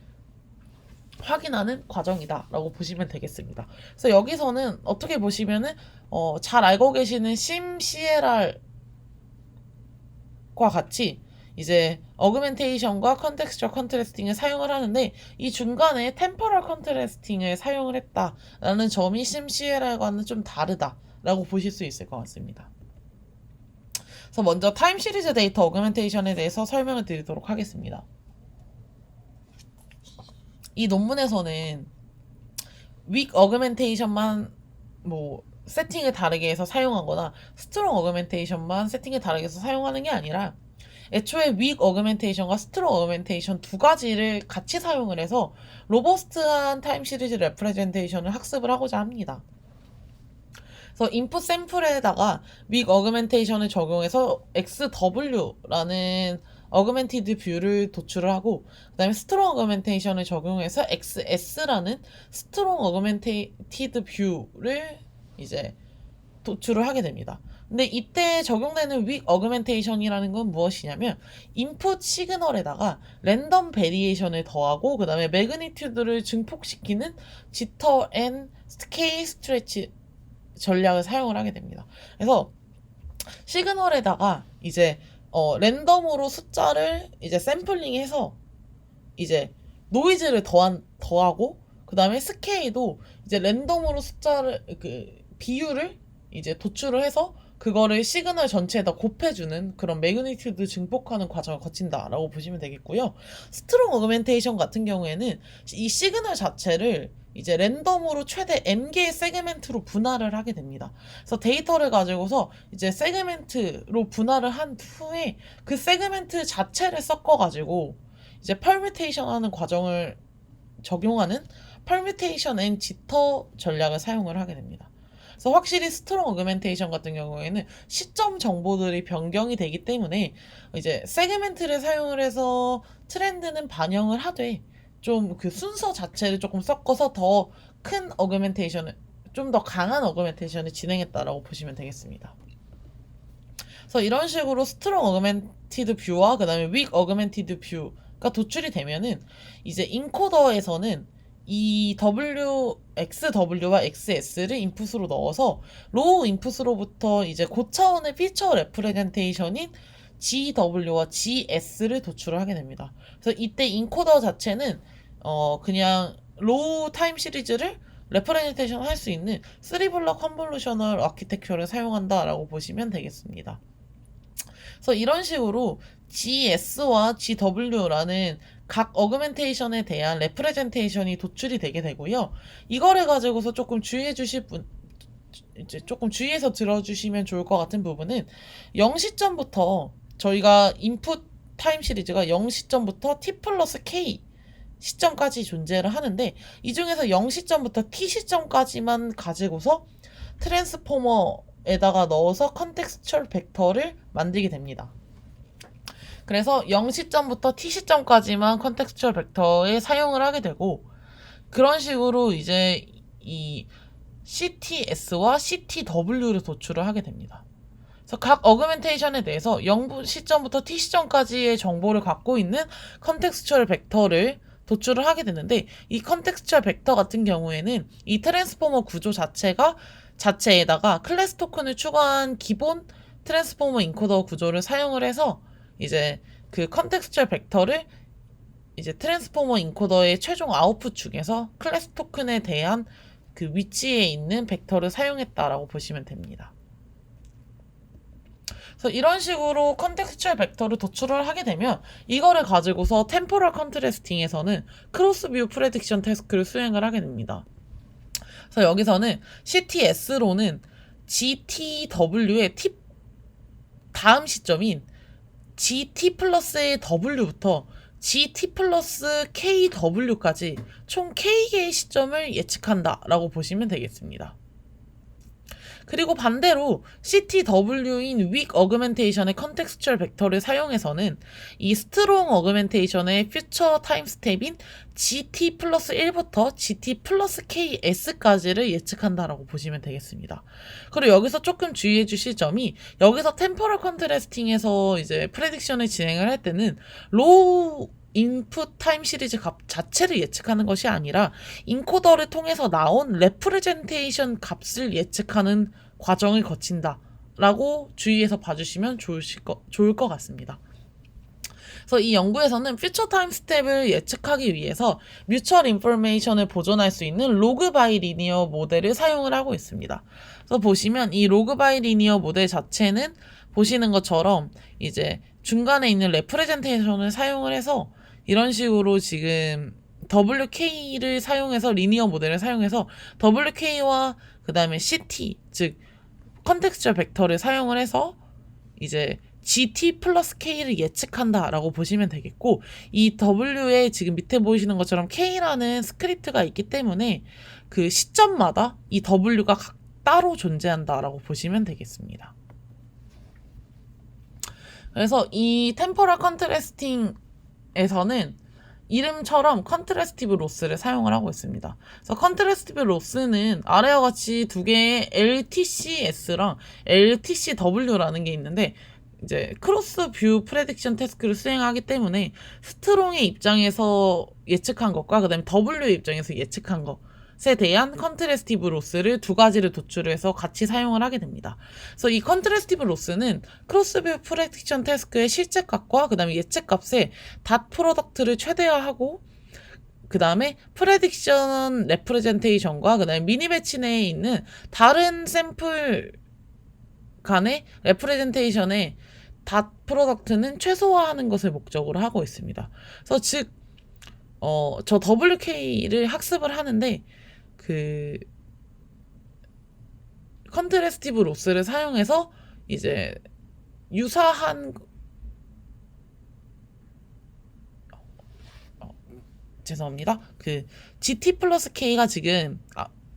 확인하는 과정이다라고 보시면 되겠습니다. 그래서 여기서는 어떻게 보시면은 잘 알고 계시는 심CLR과 같이 이제 어그멘테이션과 컨텍스처럴 컨트래스팅을 사용을 하는데 이 중간에 템포럴 컨트래스팅을 사용을 했다라는 점이 심CLR과는 좀 다르다라고 보실 수 있을 것 같습니다. 그래서 먼저 타임 시리즈 데이터 어그멘테이션에 대해서 설명을 드리도록 하겠습니다. 이 논문에서는 윅 어그멘테이션만 뭐 세팅을 다르게 해서 사용하거나 스트롱 어그멘테이션만 세팅을 다르게 해서 사용하는 게 아니라 애초에 윅 어그멘테이션과 스트롱 어그멘테이션 두 가지를 같이 사용을 해서 로버스트한 타임 시리즈 레프레젠테이션을 학습을 하고자 합니다. 그래서 인풋 샘플에다가 윅 어그멘테이션을 적용해서 XW라는 어그멘티드 뷰를 도출을 하고 그 다음에 스트롱 어그멘테이션을 적용해서 XS라는 스트롱 어그멘티드 뷰를 이제 도출을 하게 됩니다. 근데 이때 적용되는 윅 어그멘테이션이라는 건 무엇이냐면 인풋 시그널에다가 랜덤 베리에이션을 더하고 그 다음에 매그니튜드를 증폭시키는 지터 앤 스케일 스트레치 전략을 사용을 하게 됩니다. 그래서 시그널에다가 이제 랜덤으로 숫자를 이제 샘플링해서 이제 노이즈를 더하고 그 다음에 스케일도 이제 랜덤으로 숫자를 비율을 이제 도출을 해서 그거를 시그널 전체에다 곱해주는 그런 매그니튜드 증폭하는 과정을 거친다라고 보시면 되겠고요. 스트롱 어그멘테이션 같은 경우에는 이 시그널 자체를 이제 랜덤으로 최대 n개의 세그멘트로 분할을 하게 됩니다. 그래서 데이터를 가지고서 이제 세그멘트로 분할을 한 후에 그 세그멘트 자체를 섞어가지고 이제 펄뮤테이션 하는 과정을 적용하는 펄뮤테이션 앤 지터 전략을 사용을 하게 됩니다. 그래서 확실히 스트롱 어그멘테이션 같은 경우에는 시점 정보들이 변경이 되기 때문에 이제 세그멘트를 사용을 해서 트렌드는 반영을 하되 좀 그 순서 자체를 조금 섞어서 더 큰 어그멘테이션을 좀 더 강한 어그멘테이션을 진행했다라고 보시면 되겠습니다. 그래서 이런 식으로 스트롱 어그멘티드 뷰와 그 다음에 윅 어그멘티드 뷰가 도출이 되면은 이제 인코더에서는 이 XW와 XS를 인풋으로 넣어서 로우 인풋으로부터 이제 고차원의 피처 레프레젠테이션인 GW와 GS를 도출을 하게 됩니다. 그래서 이때 인코더 자체는 그냥 로우 타임 시리즈를 레프레젠테이션 할 수 있는 3블럭 컨볼루셔널 아키텍처를 사용한다라고 보시면 되겠습니다. 그래서 이런 식으로 GS와 GW라는 각 어그멘테이션에 대한 레프레젠테이션이 도출이 되게 되고요. 이거를 가지고서 조금 주의해 주실 분, 이제 조금 주의해서 들어주시면 좋을 것 같은 부분은 0시점부터 저희가 인풋 타임 시리즈가 0시점부터 t 플러스 k 시점까지 존재를 하는데 이 중에서 0시점부터 t 시점까지만 가지고서 트랜스포머에다가 넣어서 컨텍스처럴 벡터를 만들게 됩니다. 그래서 0시점부터 t시점까지만 컨텍스처럴 벡터에 사용을 하게 되고 그런 식으로 이제 이 CTS와 CTW를 도출을 하게 됩니다. 그래서 각 어그멘테이션에 대해서 0 시점부터 t 시점까지의 정보를 갖고 있는 컨텍스처럴 벡터를 도출을 하게 되는데 이 컨텍스처럴 벡터 같은 경우에는 이 트랜스포머 구조 자체에다가 클래스 토큰을 추가한 기본 트랜스포머 인코더 구조를 사용을 해서 이제 그 컨텍스처럴 벡터를 이제 트랜스포머 인코더의 최종 아웃풋 중에서 클래스 토큰에 대한 그 위치에 있는 벡터를 사용했다라고 보시면 됩니다. 그래서 이런 식으로 컨텍스처럴 벡터를 도출을 하게 되면 이거를 가지고서 템포럴 컨트래스팅에서는 크로스 뷰 프레딕션 태스크를 수행을 하게 됩니다. 그래서 여기서는 CTS로는 GTW의 다음 시점인 GT 플러스의 W부터 GT 플러스 KW까지 총 K개의 시점을 예측한다 라고 보시면 되겠습니다. 그리고 반대로 CTW인 weak augmentation의 컨텍스처럴 벡터를 사용해서는 이 strong augmentation의 future time step인 GT 플러스 1부터 GT 플러스 KS까지를 예측한다라고 보시면 되겠습니다. 그리고 여기서 조금 주의해 주실 점이 여기서 템포럴 컨트래스팅에서 이제 프레딕션을 진행을 할 때는 로우 인풋 타임 시리즈 값 자체를 예측하는 것이 아니라 인코더를 통해서 나온 레프레젠테이션 값을 예측하는 과정을 거친다 라고 주의해서 봐주시면 좋을 것 같습니다. 그래서 이 연구에서는 퓨처 타임 스텝을 예측하기 위해서 뮤추얼 인포메이션을 보존할 수 있는 로그 바이 리니어 모델을 사용을 하고 있습니다. 그래서 보시면 이 로그 바이 리니어 모델 자체는 보시는 것처럼 이제 중간에 있는 레프레젠테이션을 사용을 해서 이런 식으로 지금 WK를 사용해서 리니어 모델을 사용해서 WK와 그 다음에 CT 즉 컨텍스처럴 벡터를 사용을 해서 이제 GT 플러스 K를 예측한다 라고 보시면 되겠고 이 W에 지금 밑에 보이시는 것처럼 K라는 스크립트가 있기 때문에 그 시점마다 이 W가 따로 존재한다 라고 보시면 되겠습니다. 그래서 이 템포럴 컨트래스팅에서는 이름처럼 컨트래스티브 로스를 사용을 하고 있습니다. 그래서 컨트래스티브 로스는 아래와 같이 두 개의 LTCS랑 LTCW라는 게 있는데 이제 크로스 뷰 프레딕션 태스크를 수행하기 때문에 스트롱의 입장에서 예측한 것과 그 다음에 W의 입장에서 예측한 것에 대한 컨트래스티브 로스를 두 가지를 도출해서 같이 사용을 하게 됩니다. 그래서 이 컨트래스티브 로스는 크로스 뷰 프레딕션 태스크의 실제값과 그 다음에 예측값의 닷 프로덕트를 최대화하고 그 다음에 프레딕션 레프레젠테이션과 그 다음에 미니 배치 내에 있는 다른 샘플 간의 레프레젠테이션의 닷 프로덕트는 최소화하는 것을 목적으로 하고 있습니다. 그래서 즉, 저 WK를 학습을 하는데 그 컨트래스티브 로스를 사용해서 이제 유사한 죄송합니다. 그 GT 플러스 K가 지금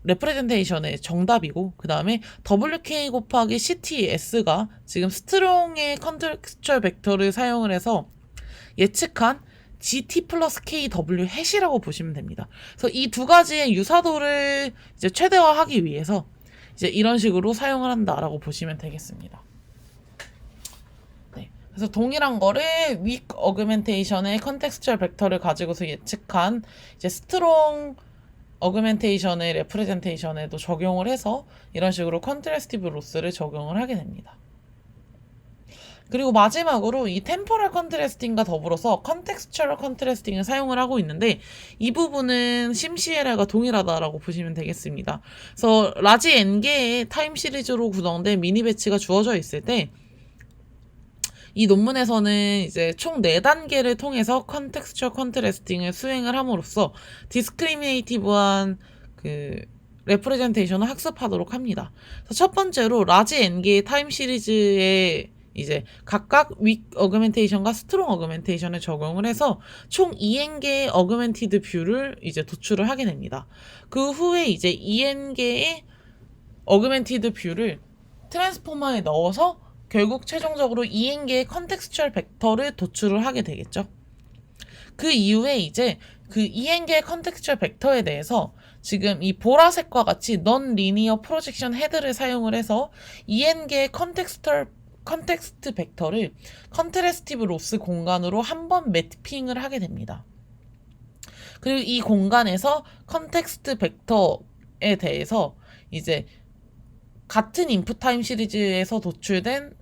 레프레젠테이션의 정답이고 그 다음에 WK 곱하기 CTS가 지금 스트롱의 컨텍스처럴 벡터를 사용을 해서 예측한 GT 플러스 KW 해시라고 보시면 됩니다. 그래서 이 두 가지의 유사도를 이제 최대화하기 위해서 이제 이런 식으로 사용을 한다라고 보시면 되겠습니다. 네. 그래서 동일한 거를 weak augmentation의 컨텍스처럴 벡터를 가지고서 예측한 이제 스트롱 어그멘테이션의 레프레젠테이션에도 적용을 해서 이런 식으로 컨트래스티브 로스를 적용을 하게 됩니다. 그리고 마지막으로 이 템포럴 컨트래스팅과 더불어서 컨텍스처럴 컨트래스팅을 사용을 하고 있는데 이 부분은 심CLR과 동일하다라고 보시면 되겠습니다. 그래서 라지 n개의 타임 시리즈로 구성된 미니 배치가 주어져 있을 때 이 논문에서는 이제 총 4단계를 통해서 컨텍스처럴 컨트래스팅을 수행을 함으로써 디스크리미네이티브한 그 레프레젠테이션을 학습하도록 합니다. 그래서 첫 번째로 라지 n개의 타임 시리즈에 이제 각각 윅 어그멘테이션과 스트롱 어그멘테이션을 적용을 해서 총 2n개의 어그멘티드 뷰를 이제 도출을 하게 됩니다. 그 후에 이제 2n개의 어그멘티드 뷰를 트랜스포머에 넣어서 결국 최종적으로 2n개의 컨텍스추얼 벡터를 도출을 하게 되겠죠. 그 이후에 이제 그 2n개의 컨텍스추얼 벡터에 대해서 지금 이 보라색과 같이 넌 리니어 프로젝션 헤드를 사용을 해서 2n개의 컨텍스트 벡터를 컨트래스티브 로스 공간으로 한번 매핑을 하게 됩니다. 그리고 이 공간에서 컨텍스트 벡터에 대해서 이제 같은 인풋 타임 시리즈에서 도출된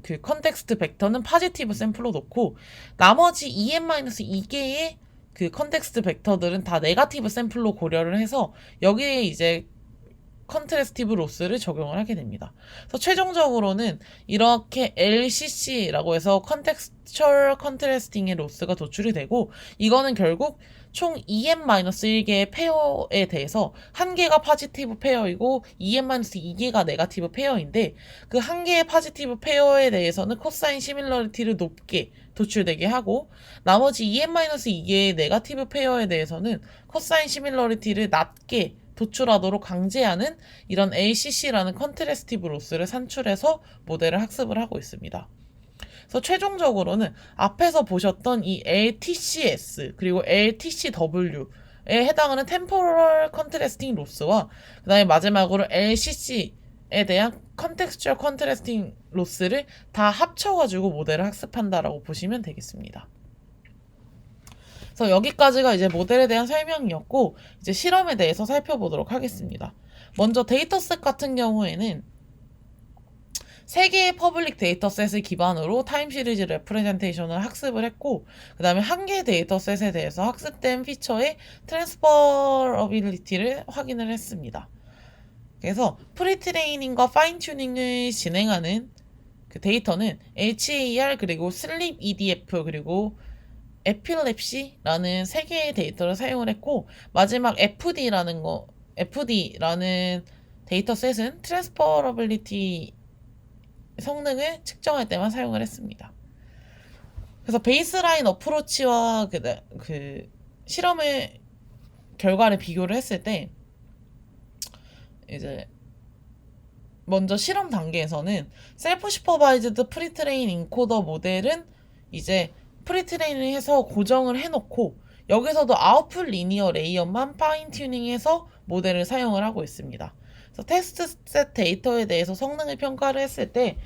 그 컨텍스트 벡터는 파지티브 샘플로 놓고 나머지 2n-2개의 그 컨텍스트 벡터들은 다 네거티브 샘플로 고려를 해서 여기에 이제 컨트래스티브 로스를 적용을 하게 됩니다. 그래서 최종적으로는 이렇게 LCC라고 해서 컨텍스처럴 컨트래스팅의 로스가 도출이 되고 이거는 결국 총 2n-1개의 페어에 대해서 한 개가 파지티브 페어이고 2n-2개가 네거티브 페어인데 그 한 개의 파지티브 페어에 대해서는 코사인 시밀러리티를 높게 도출되게 하고 나머지 2n-2개의 네거티브 페어에 대해서는 코사인 시밀러리티를 낮게 도출하도록 강제하는 이런 LCC라는 컨트래스티브 로스를 산출해서 모델을 학습을 하고 있습니다. 그래서 최종적으로는 앞에서 보셨던 이 LTCS 그리고 LTCW에 해당하는 템포럴 컨트래스팅 로스와 그 다음에 마지막으로 LCC에 대한 컨텍스추얼 컨트래스팅 로스를 다 합쳐가지고 모델을 학습한다라고 보시면 되겠습니다. 그래서 여기까지가 이제 모델에 대한 설명이었고 이제 실험에 대해서 살펴보도록 하겠습니다. 먼저 데이터셋 같은 경우에는 3개의 퍼블릭 데이터셋을 기반으로 타임 시리즈 레프레젠테이션을 학습을 했고 그 다음에 1개의 데이터셋에 대해서 학습된 피처의 트랜스퍼러빌리티를 확인을 했습니다. 그래서 프리트레이닝과 파인 튜닝을 진행하는 그 데이터는 HAR 그리고 슬립 EDF 그리고 에필랩시라는 3개의 데이터를 사용을 했고 마지막 FD라는 데이터셋은 트랜스퍼러빌리티 성능을 측정할 때만 사용을 했습니다. 그래서 베이스라인 어프로치와 그 실험의 결과를 비교를 했을 때 이제 먼저 실험 단계에서는 셀프 슈퍼바이즈드 프리트레인 인코더 모델은 이제 프리트레인을 해서 고정을 해놓고 여기서도 아웃풋 리니어 레이어만 파인 튜닝해서 모델을 사용을 하고 있습니다. 그래서 테스트셋 데이터에 대해서 성능을 평가를 했을 때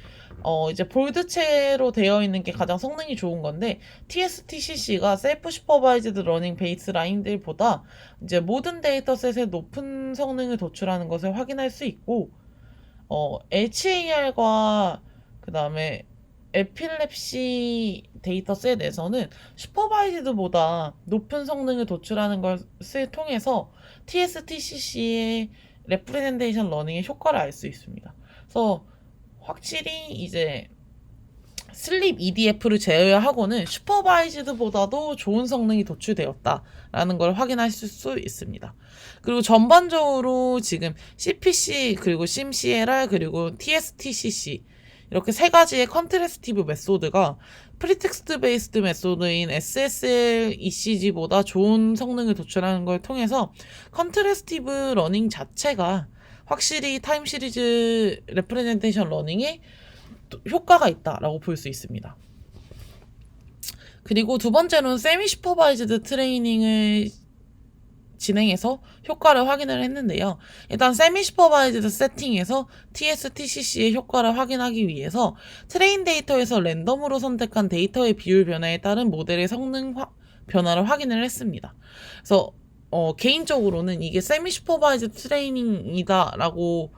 이제 볼드체로 되어 있는 게 가장 성능이 좋은 건데 TSTCC가 셀프 슈퍼바이즈드 러닝 베이스라인들보다 이제 모든 데이터셋의 높은 성능을 도출하는 것을 확인할 수 있고 HAR과 그 다음에 에필랩시 데이터셋에서는 슈퍼바이즈드보다 높은 성능을 도출하는 것을 통해서 TSTCC의 레프레젠테이션 러닝의 효과를 알 수 있습니다. 그래서 확실히 이제 슬립 EDF를 제외하고는 슈퍼바이즈드보다도 좋은 성능이 도출되었다라는 걸 확인하실 수 있습니다. 그리고 전반적으로 지금 CPC 그리고 심CLR 그리고 TSTCC 이렇게 3가지의 컨트래스티브 메소드가 프리텍스트 베이스드 메소드인 SSL ECG보다 좋은 성능을 도출하는 걸 통해서 컨트래스티브 러닝 자체가 확실히 타임 시리즈 레프레젠테이션 러닝에 효과가 있다라고 볼 수 있습니다. 그리고 두 번째로는 세미 슈퍼바이즈드 트레이닝을 진행해서 효과를 확인을 했는데요. 일단 세미 슈퍼바이즈드 세팅에서 TSTCC의 효과를 확인하기 위해서 트레인 데이터에서 랜덤으로 선택한 데이터의 비율 변화에 따른 모델의 성능 변화를 확인을 했습니다. 그래서 개인적으로는 이게 세미 슈퍼바이즈드 트레이닝이다라고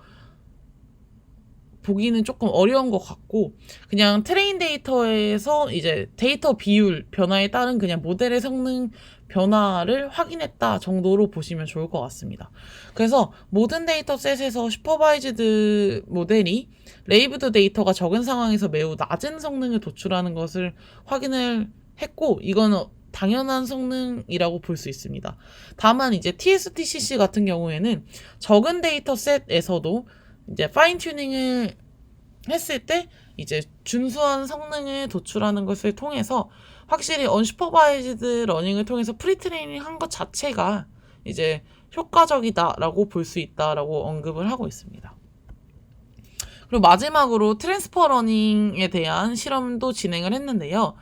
보기는 조금 어려운 것 같고, 그냥 트레인 데이터에서 이제 데이터 비율 변화에 따른 그냥 모델의 성능 변화를 확인했다 정도로 보시면 좋을 것 같습니다. 그래서 모든 데이터셋에서 슈퍼바이즈드 모델이 레이브드 데이터가 적은 상황에서 매우 낮은 성능을 도출하는 것을 확인을 했고, 이거는 당연한 성능이라고 볼 수 있습니다. 다만 이제 TSTCC 같은 경우에는 적은 데이터셋에서도 이제 파인 튜닝을 했을 때 이제 준수한 성능을 도출하는 것을 통해서 확실히 언슈퍼바이즈드 러닝을 통해서 프리트레이닝 한 것 자체가 이제 효과적이다라고 볼 수 있다라고 언급을 하고 있습니다. 그리고 마지막으로 트랜스퍼 러닝에 대한 실험도 진행을 했는데요.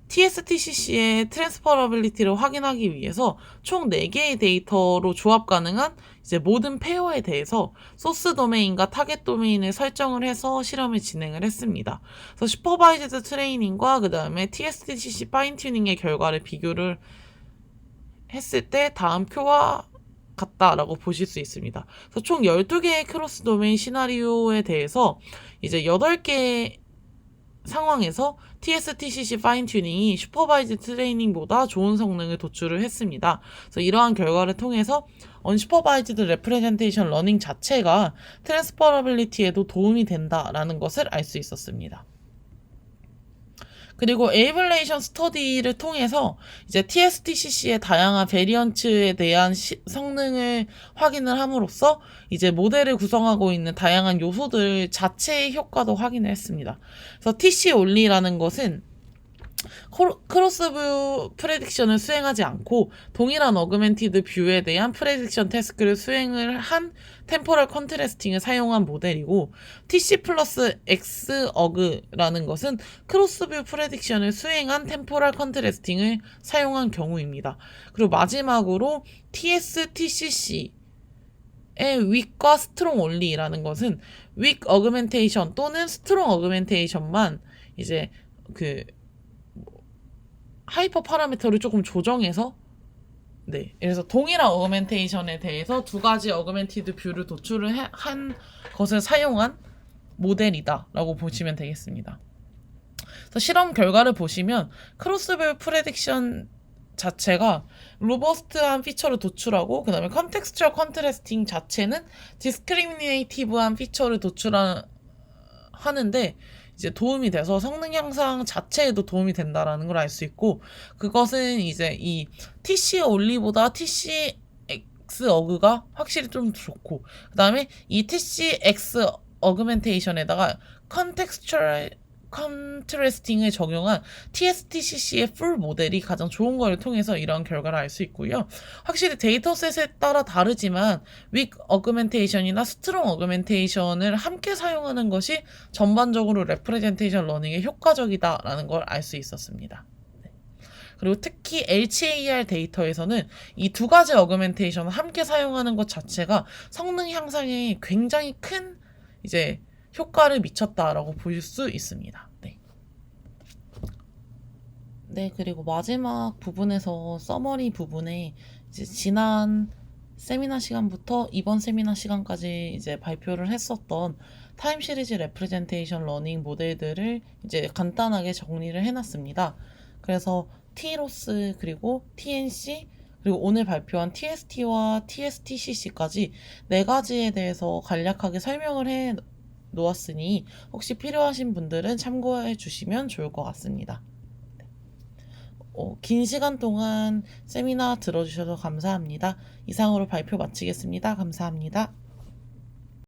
TSTCC의 트랜스퍼러빌리티를 확인하기 위해서 총 4개의 데이터로 조합 가능한 이제 모든 페어에 대해서 소스 도메인과 타겟 도메인을 설정을 해서 실험을 진행을 했습니다. 그래서 슈퍼바이즈드 트레이닝과 그 다음에 TSTCC 파인 튜닝의 결과를 비교를 했을 때 다음 표와 같다라고 보실 수 있습니다. 그래서 총 12개의 크로스 도메인 시나리오에 대해서 이제 8개 상황에서 TSTCC 파인 튜닝이 슈퍼바이즈 트레이닝보다 좋은 성능을 도출을 했습니다. 그래서 이러한 결과를 통해서 언슈퍼바이즈드 레프레젠테이션 러닝 자체가 트랜스퍼러빌리티에도 도움이 된다라는 것을 알 수 있었습니다. 그리고 에이블레이션 스터디를 통해서 이제 TSTCC의 다양한 베리언츠에 대한 성능을 확인을 함으로써 이제 모델을 구성하고 있는 다양한 요소들 자체의 효과도 확인을 했습니다. 그래서 TC only라는 것은 크로스뷰 프레딕션을 수행하지 않고 동일한 어그멘티드 뷰에 대한 프레딕션 태스크를 수행을 한 템포럴 컨트래스팅을 사용한 모델이고, TC 플러스 X 어그라는 것은 크로스뷰 프레딕션을 수행한 템포럴 컨트래스팅을 사용한 경우입니다. 그리고 마지막으로 TSTCC 의 윅과 스트롱 only라는 것은 윅 어그멘테이션 또는 스트롱 어그멘테이션만 이제 그 하이퍼 파라미터를 조금 조정해서, 그래서 동일한 어그멘테이션에 대해서 두 가지 어그멘티드 뷰를 도출을 한 것을 사용한 모델이다라고 보시면 되겠습니다. 그래서 실험 결과를 보시면 크로스뷰 프레딕션 자체가 로버스트한 피처를 도출하고, 그 다음에 컨텍스추얼 컨트래스팅 자체는 디스크리미네이티브한 피처를 도출하는데 이제 도움이 돼서 성능 향상 자체에도 도움이 된다라는 걸 알 수 있고, 그것은 이제 이 TC only보다 TC X 어그가 확실히 좀 좋고, 그 다음에 이 TC X 어그멘테이션에다가 컨텍스추얼 컨트래스팅을 적용한 TSTCC의 풀 모델이 가장 좋은 걸 통해서 이런 결과를 알 수 있고요. 확실히 데이터셋에 따라 다르지만 윅 어그멘테이션이나 스트롱 어그멘테이션을 함께 사용하는 것이 전반적으로 레프레젠테이션 러닝에 효과적이다라는 걸 알 수 있었습니다. 그리고 특히 LCAR 데이터에서는 이 두 가지 어그멘테이션을 함께 사용하는 것 자체가 성능 향상에 굉장히 큰 이제 효과를 미쳤다라고 볼 수 있습니다. 그리고 마지막 부분에서 서머리 부분에 이제 지난 세미나 시간부터 이번 세미나 시간까지 이제 발표를 했었던 타임 시리즈 레프레젠테이션 러닝 모델들을 이제 간단하게 정리를 해놨습니다. 그래서 T로스 그리고 TNC 그리고 오늘 발표한 TST와 TSTCC까지 4가지에 대해서 간략하게 설명을 해 놓았으니 혹시 필요하신 분들은 참고해 주시면 좋을 것 같습니다. 긴 시간 동안 세미나 들어주셔서 감사합니다. 이상으로 발표 마치겠습니다. 감사합니다.